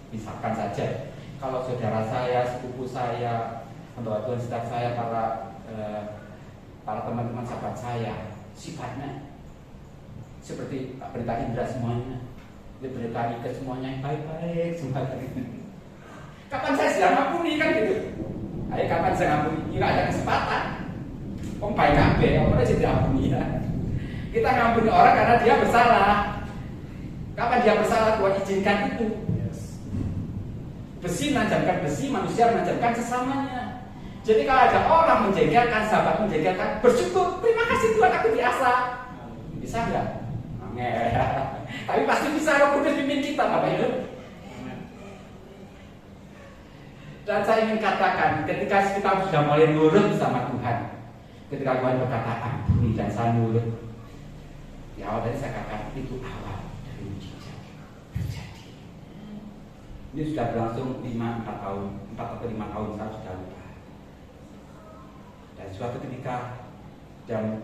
misalkan saja, kalau saudara saya, sepupu saya, atau Tuhan staff saya, para teman-teman sahabat saya, sifatnya seperti Pak Pendeta Indra semuanya, Pendeta Ika semuanya yang baik-baik semua. Kapan saya sedang ngampuni kan gitu? Ayo kapan saya ngampuni? Nggak ada kesempatan. Om baik kabeh, apa aja diampuni ya. Kita ngampuni orang karena dia bersalah. Kapan dia bersalah? Tuhan izinkan itu. Besi menajamkan besi, manusia menajamkan sesamanya. Jadi kalau ada orang menjengkelkan, sahabat menjengkelkan, bersyukur, terima kasih Tuhan aku diasah. Bisa nggak? Tapi pasti bisa, Roh Kudus pimpin kita, Bapak Ibu. Dan saya ingin katakan, ketika kita sudah mulai nurut sama Tuhan, ketika Tuhan berkata ampuni dan saya nurut, di awal tadi saya katakan itu awal dari mujizat terjadi. Ini sudah berlangsung 4 atau 5 tahun saya sudah lupa. Dan suatu ketika jam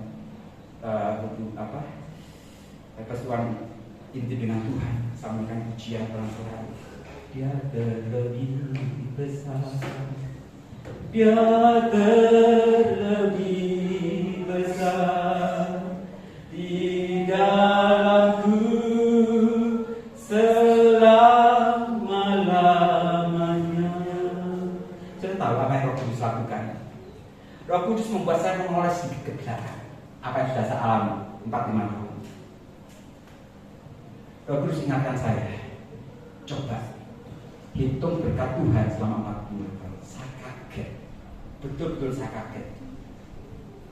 persoalan inti dengan Tuhan, sampaikan pujian pelan-pelan. Dia terlebih besar, Dia terlebih besar di dalamku selama-lamanya. Saya tahu apa yang Roh Kudus lakukan. Roh Kudus membuat saya menoleh sedikit ke belakang. Apa yang sudah saya alami 4-5 tahun. Roh Kudus ingatkan saya, coba hitung berkat Tuhan selama 40 tahun. Saya kaget, betul-betul saya kaget.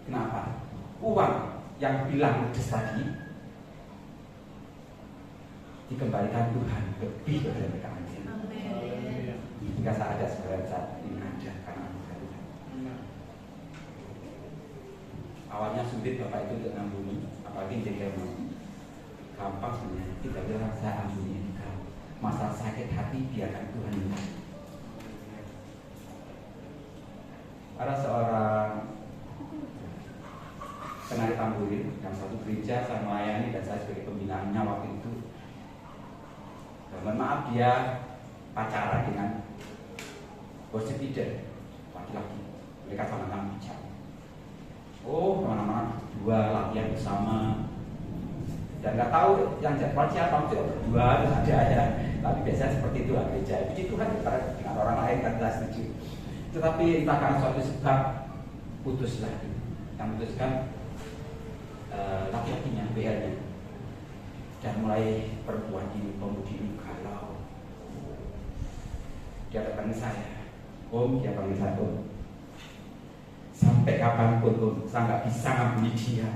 Kenapa? Uang yang bilang ludes tadi dikembalikan Tuhan lebih dari mereka. Jika saya ada sebenarnya saat ini ada karena anugerah Tuhan. Awalnya sulit Bapak itu untuk ngampuni, apalagi jadi gampang sebenarnya. Tidak bisa saya ampuni engkau. Masalah sakit hati biarkan Tuhan ini. Ada seorang penari tamburin yang satu gereja saya melayani dan saya sebagai pembinaannya waktu itu. Dan maaf dia pacaran dengan worship leader laki-laki. Mereka sama-sama bicara. Oh, kemana-mana berdua latihan bersama. Dan nggak tahu yang jadwal siapa itu berdua terus ada aja. Tapi biasanya seperti itu lah gereja. Puji Tuhan dengan orang lain kan tidak setuju. Tetapi entah karena suatu sebab putuslah. Yang putuskan laki-lakinya, BL-nya. Dan mulai perempuan ini, pemudi ini galau. Dia datang ke saya, Om, dia panggil saya Om. Sampai kapanpun Om, saya nggak bisa ngampuni dia.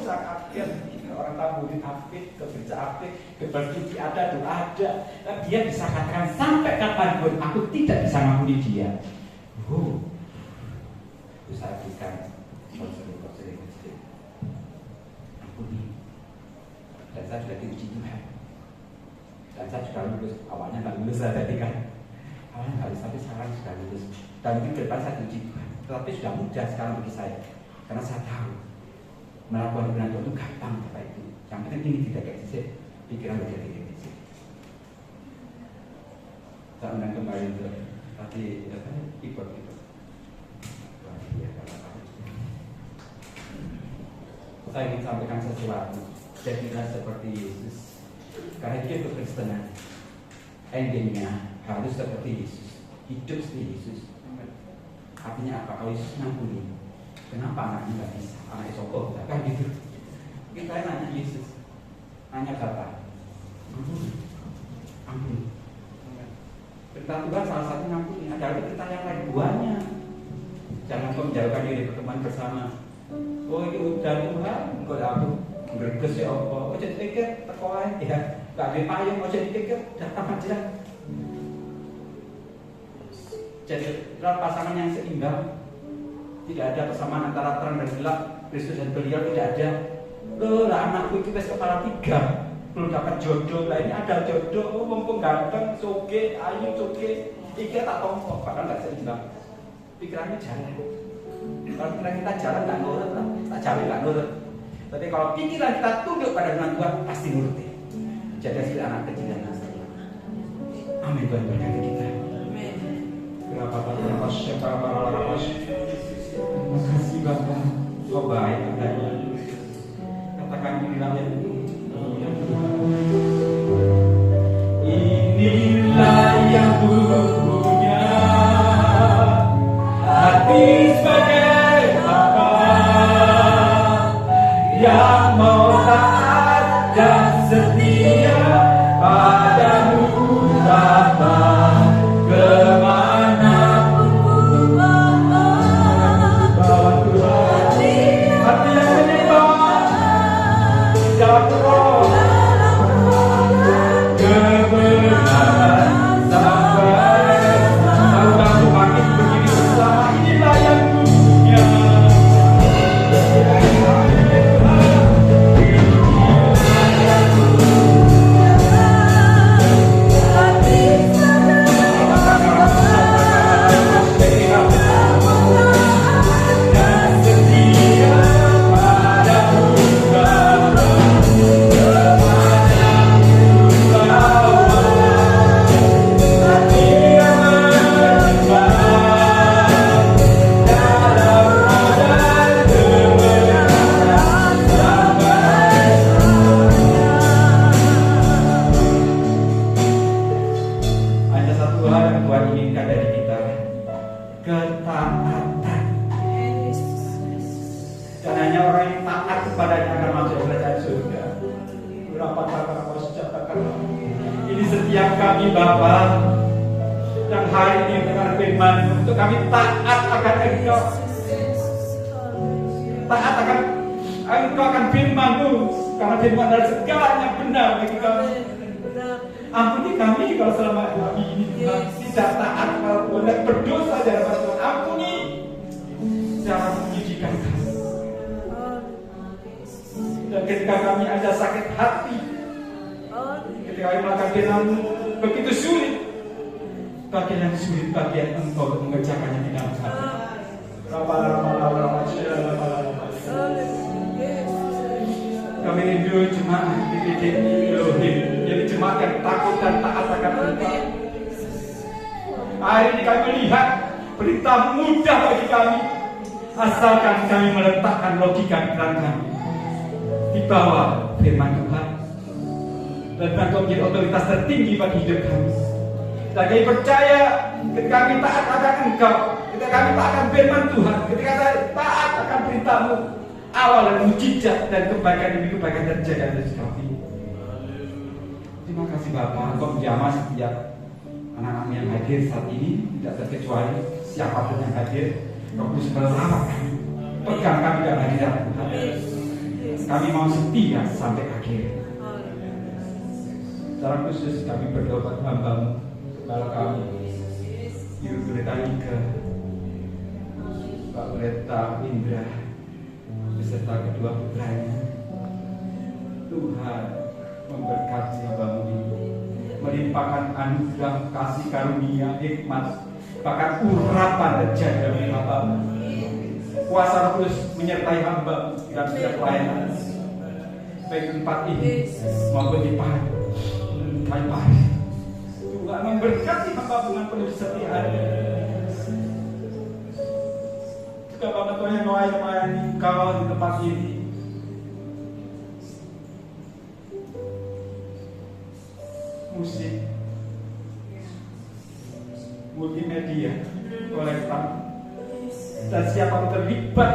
Saya kaget, ini orang tamburin apik, kerja apik, keberjudi ada, doa ada. Dan dia bisa katakan sampai kapanpun aku tidak bisa ngampuni dia. Itu saya berikan konseling. Ampuni. Dan saya sudah diuji Tuhan. Dan saya sudah lulus. Awalnya nggak lulus saya tadi kan. Awalnya nggak lulus, tapi sekarang sudah lulus. Dan mungkin ke depan saya diuji Tuhan. Tetapi sudah mudah sekarang bagi saya. Karena saya tahu melakukan kebenaran Tuhan itu gampang Bapak itu. Yang penting ini tidak kayak sisi pikiran bagi tidak sisi. Saya undang kembali untuk tadi ikut. Saya ingin sampaikan sesuatu. Jadilah seperti Yesus. Karena hidup kekristenan endingnya harus seperti Yesus. Hidup seperti Yesus. Artinya apa? Kalau Yesus ngampuni, kenapa anaknya nggak bisa? Anaknya sokong, kan gitu. Kita nanya Yesus, nanya Bapa, ampuni. Perintah Tuhan salah satu ngampuni. Ada perintah yang lain buahnya. Jangan kau menjauhkan diri pertemuan bersama. Oh ini udah Tuhan, enggak aku greges ya apa? Oh jadi pikir teko ae ya, enggak ada payung. Oh jadi pikir datang aja. Jadi dalam pasangan yang seimbang, tidak ada persamaan antara terang dan gelap, Kristus dan beliau tidak ada. Loh lah anakku itu tes kepala 3, belum dapat jodoh. Lah ini ada jodoh, oh mumpung ganteng, soge, ayu, soge, iki tak tompo, padahal nggak seimbang. Pikirannya jalan. Kalau pikiran kita jalan nggak nurut lah, tak jalan nggak nurut. Tapi kalau pikiran kita tunduk pada firman Tuhan pasti nurut. Jadi seperti anak kecil dan nasib. Amin Tuhan berkati kita. Kenapa Bapak siapa para terima kasih Bapak. Kau baik adanya. Katakan inilah yang inilah yang punya hati sebagai Bapa yang mau taat dan setia padamu Bapa. Kemanapun ku bawa Tuhan, hati yang menyembah dalam roh kebenaran sampai tahu makin begini bersama. Inilah yang ku punya. Ampuni kami kalau selama kami ini Tuhan tidak taat kepada Tuhan dan berdosa di hadapan Tuhan. Ampuni cara mendidikan kami. Dan ketika kami ada sakit hati, ketika kami melakukan firman-Mu begitu sulit, bagian yang sulit bagian Engkau untuk mengerjakannya di dalam kami. Kami rindu jemaat di PDI Elohim, jadi jemaat yang takut dan taat akan Engkau. Hari ini kami melihat berita mudah bagi kami, asalkan kami meletakkan logika pikiran kami di bawah firman Tuhan, dan Engkau menjadi otoritas tertinggi bagi hidup kami. Dan kami percaya ketika kami taat akan Engkau, ketika kami taat akan firman Tuhan, ketika kami taat akan berita-Mu, awal dan mujizat dan kebaikan demi kebaikan terjadi atas kami. Terima kasih Bapa, Engkau menjamah setiap anak-anak yang hadir saat ini, tidak terkecuali siapapun yang hadir. Engkau kudus melawat kami, pegang kami dalam hadirat Tuhan. Kami mau setia sampai akhir. Secara khusus kami berdoa buat hamba-Mu, kepala kami, Ibu Pendeta Nika, Pak Pendeta Indra, beserta kedua putranya. Tuhan memberkati hamba-Mu ini, melimpahkan anugerah kasih karunia, hikmat, bahkan urapan terjadi dalam hamba-Mu. Kuasa Roh Kudus menyertai hamba dalam setiap pelayanan, baik tempat ini maupun di pagi. Tuhan memberkati hamba dengan penuh kesetiaan. Juga Bapak Tuhan yang melayani Engkau di tempat ini, musik, multimedia, kolektor, dan siapapun terlibat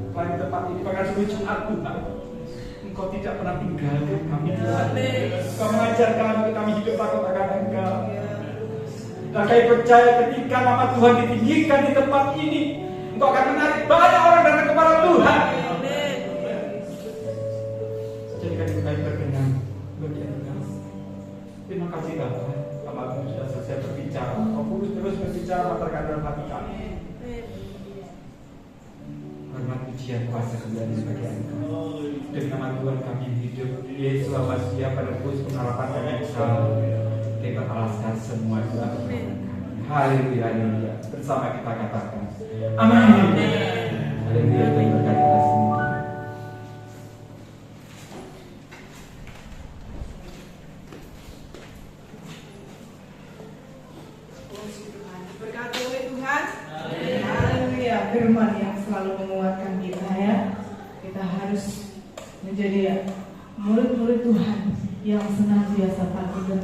pada tempat ini, bahkan seluruh jemaat Tuhan, Engkau tidak pernah tinggalkan kami Tuhan. Engkau mengajar kami hidup takut akan Engkau. Dan kami percaya ketika nama Tuhan ditinggikan di tempat ini, Engkau akan menarik banyak orang datang kepada Tuhan. Jadikan kami berkenan bagi Engkau. Terima kasih Bapa, hamba-Mu sudah selesai berbicara. Engkau kudus terus berbicara terkait dalam hati kami. Hormat pujian kuasa kemuliaan bagi Engkau. Demi nama Tuhan kami yang hidup, Yesus Masia pada terus pengharapan kami Engkau. Kita alaskan semua doa kami. Haleluya, haleluya. Bersama kita katakan amin. Haleluya, Tuhan berkati kita semua. Berkati oleh Tuhan. Haleluya. Firman yang selalu menguatkan kita ya. Kita harus menjadi murid-murid Tuhan yang senantiasa patuh dan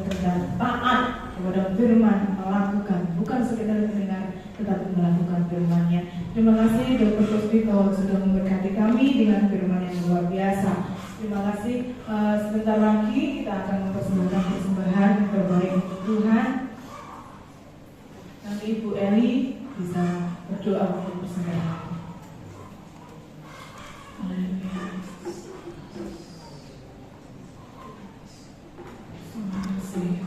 taat kepada firman, melakukan, bukan sekedar mendengar, tetapi melakukan firman-Nya. Terima kasih Dr. Puspito sudah memberkati kami dengan firman yang luar biasa. Terima kasih. Sebentar lagi kita akan mempersembahkan persembahan terbaik untuk Tuhan. Nanti Ibu Eli bisa berdoa untuk persembahan. Haleluya. Terima kasih.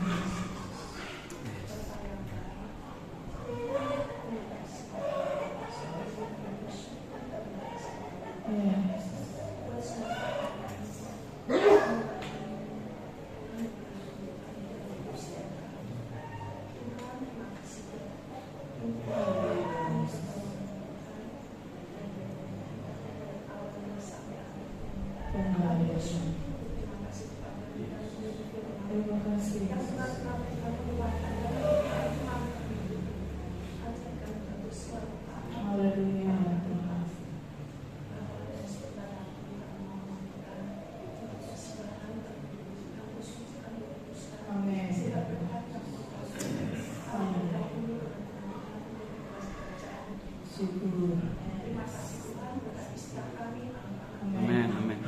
Amin, amin.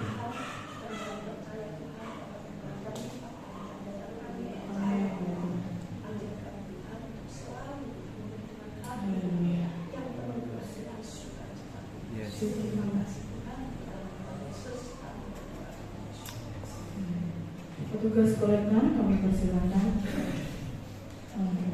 petugas kolektor kami persilakan. Oke.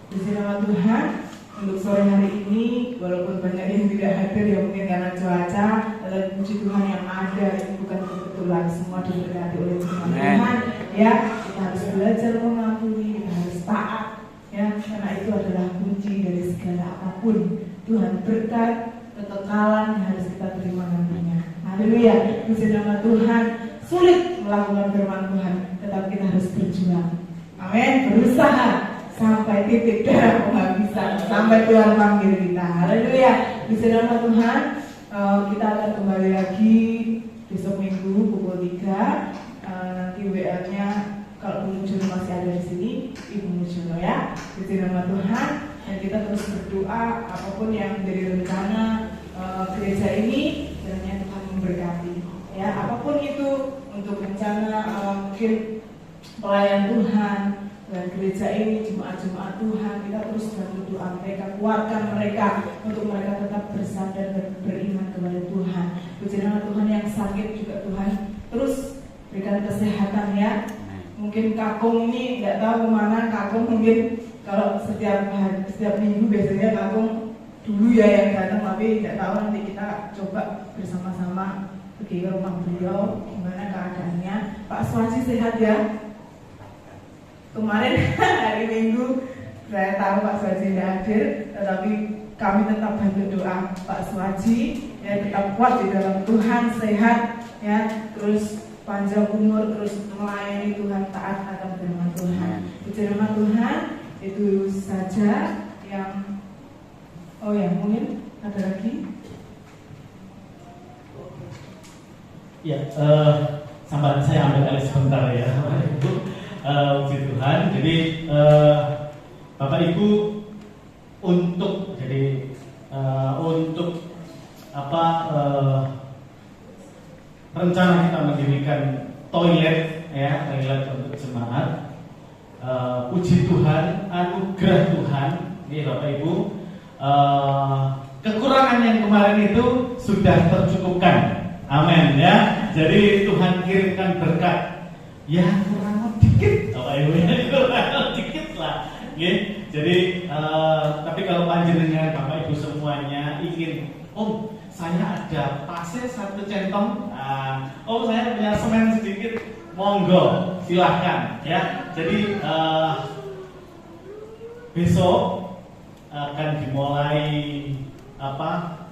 Puji nama Tuhan, untuk sore hari ini walaupun banyak yang tidak hadir ya mungkin karena cuaca, tetapi puji Tuhan yang ada itu bukan kebetulan, semua diberkati oleh Tuhan. Ya, kita harus belajar mengampuni, kita harus taat, ya, karena itu adalah kunci dari segala apapun. Tuhan berkat, kekekalan yang harus kita terima nantinya. Haleluya, puji nama Tuhan. Sulit melakukan firman Tuhan, tetapi kita harus berjuang. Amin, berusaha sampai titik darah penghabisan, sampai Tuhan panggil kita. Haleluya, puji nama Tuhan. Kita akan kembali lagi besok minggu pukul 3. Nanti WA-nya kalau Bu Mujono masih ada di sini, Ibu Mujono ya. Puji nama Tuhan. Dan kita terus berdoa apapun yang menjadi rencana gereja ini, kiranya Tuhan memberkati. Ya, apapun itu untuk rencana mungkin pelayan Tuhan dan gereja ini, jemaat-jemaat Tuhan, kita terus bantu doa mereka, kuatkan mereka untuk mereka tetap bersandar dan beriman kepada Tuhan. Puji nama Tuhan, yang sakit juga Tuhan terus berikan kesehatan ya. Mungkin Kakung ini nggak tahu kemana. Kakung mungkin kalau setiap minggu biasanya Kakung dulu ya yang datang, tapi nggak tahu, nanti kita coba bersama-sama pergi ke rumah beliau gimana keadaannya. Pak Swaji sehat ya? Kemarin hari Minggu saya tahu Pak Swaji tidak hadir, tetapi kami tetap bantu doa Pak Swaji ya, tetap kuat di dalam Tuhan, sehat ya, terus panjang umur, terus melayani Tuhan, taat akan firman Tuhan. Puji nama Tuhan. Itu saja yang mungkin ada lagi. Ya, sambil saya ambil alih sebentar ya, Bapak Ibu. Puji Tuhan. Jadi Bapak Ibu untuk rencana kita mendirikan toilet untuk jemaat. Puji Tuhan, anugerah Tuhan, ini Bapak Ibu, kekurangan yang kemarin itu sudah tercukupkan. Amin ya. Jadi Tuhan kirimkan berkat. Ya kurang dikit, Bapak Ibu, kurang dikit lah. Jadi tapi kalau panjenengan Bapak Ibu semuanya ingin, saya ada pasir 1 centong, saya punya semen sedikit, monggo silahkan ya. Jadi besok akan dimulai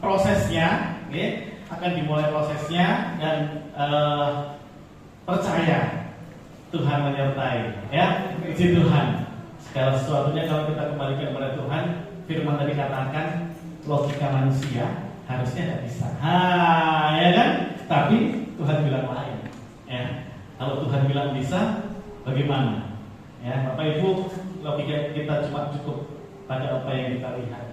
prosesnya, dan percaya Tuhan menyertai ya. Puji Tuhan. Segala sesuatunya kalau kita kembalikan kepada Tuhan, firman tadi katakan logika manusia harusnya tidak bisa, ya kan? Tapi Tuhan bilang lain ya. Kalau Tuhan bilang bisa, bagaimana? Ya, Bapak Ibu, logika kita cuma cukup pada apa yang kita lihat.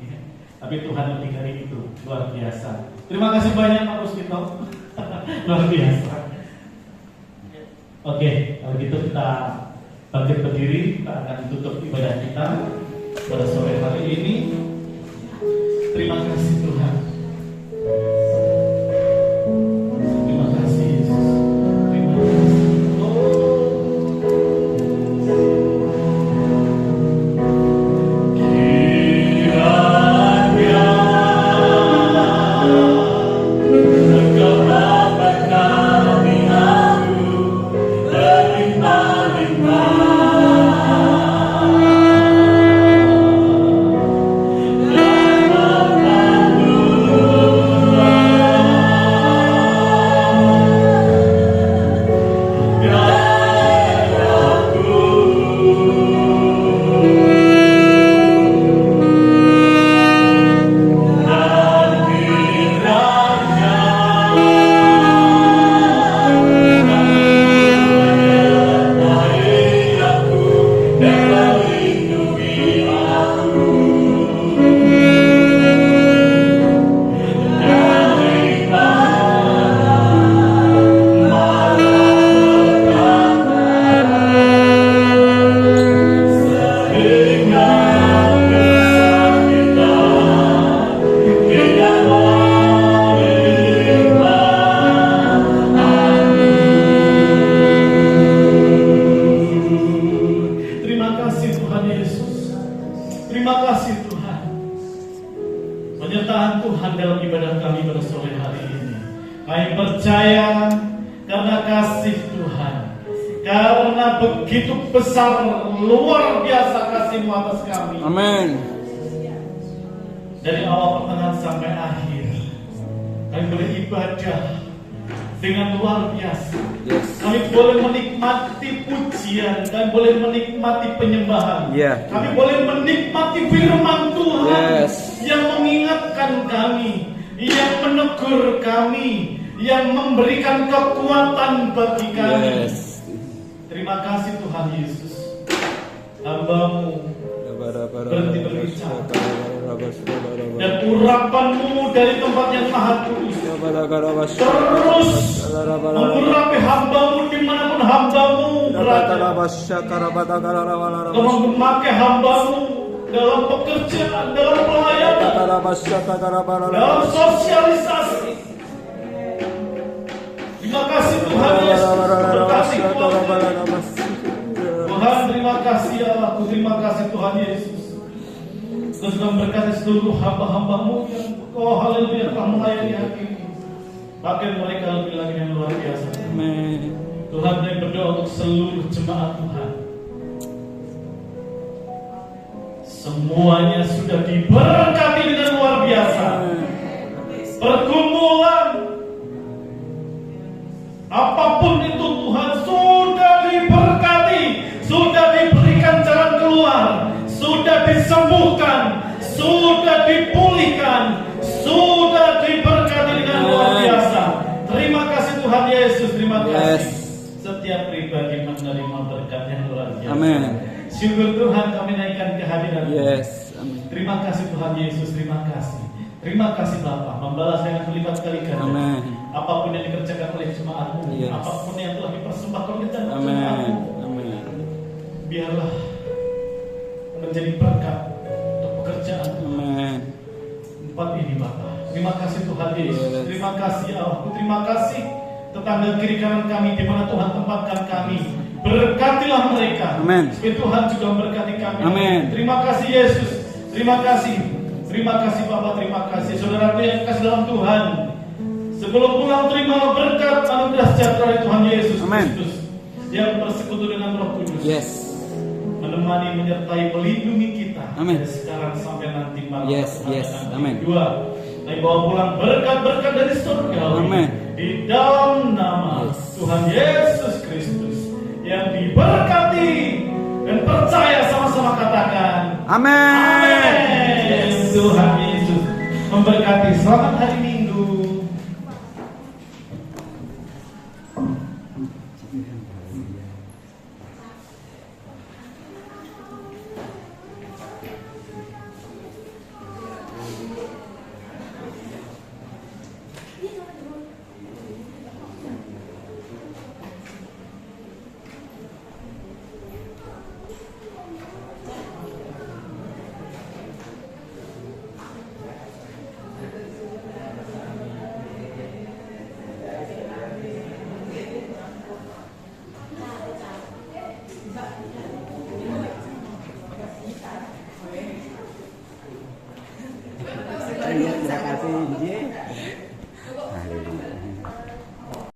Ya. Tapi Tuhan lebih dari itu, luar biasa. Terima kasih banyak Pak Ruskito. Luar biasa. Oke, kalau gitu kita bangkit berdiri, kita akan tutup ibadah kita pada sore hari ini. Terima kasih Tuhan. Terima kasih Yesus. Terima kasih. Luar biasa kasih-Mu atas kami. Amin. Dari awal pertengahan sampai akhir, kami boleh ibadah dengan luar biasa. Yes. Kami boleh menikmati pujian, kami boleh menikmati penyembahan. Yeah. Kami boleh menikmati firman Tuhan yang mengingatkan kami, yang menegur kami, yang memberikan kekuatan bagi kami. Yes. Terima kasih Tuhan Yesus. Hamba-Mu berhenti berbicara, dan urapan-Mu dari tempat yang maha kudus terus mengurapi hamba-Mu dimanapun hamba-Mu berada. Tolong memakai hamba-Mu dalam pekerjaan, dalam pelayanan, dalam sosialisasi. Terima kasih Tuhan Yesus. Berkati Tuhan, terima kasih Allah, terima kasih Tuhan Yesus. Kau sudah memberkati seluruh hamba-hamba-Mu yang haleluya telah melayani hari ini. Pakai mereka lebih lagi yang luar biasa. Amin. Tuhan, kami berdoa untuk seluruh jemaat Tuhan. Semuanya sudah diberkati dengan luar biasa. Pergumulan apapun itu Tuhan sudah diberkati, sudah diberikan jalan keluar, sudah disembuhkan, sudah dipulihkan, sudah diberkati dengan luar biasa. Terima kasih Tuhan Yesus, terima kasih. Setiap pribadi menerima berkat yang luar biasa. Amin. Syukur Tuhan, kami naikkan kehadiran. Amin. Terima kasih Tuhan Yesus, terima kasih. Terima kasih Bapa, membalas dengan berlipat kali ganda. Amin. Apapun yang dikerjakan oleh jemaat-Mu, apapun yang telah dipersembahkan oleh jemaat-Mu, biarlah menjadi berkat untuk pekerjaan tempat ini Bapa. Terima kasih Tuhan Yesus. Terima kasih Allahku. Terima kasih tetangga kiri kanan kami di mana Tuhan tempatkan kami. Berkatilah mereka. Supaya Tuhan juga memberkati kami. Terima kasih Yesus. Terima kasih. Terima kasih Bapak, terima kasih saudaraku yang kasih dalam Tuhan. Sebelum pulang terimalah berkat anugerah sejahtera dari Tuhan Yesus Kristus yang bersekutu dengan Roh Kudus. Menemani, menyertai, melindungi kita dari sekarang sampai nanti malam. Dua, kami bawa pulang berkat-berkat dari surga. Di dalam nama Tuhan Yesus Kristus yang diberkati dan percaya, sama-sama katakan amin. Tuhan Yesus memberkati. Selamat hari Minggu. kasih. Nggih.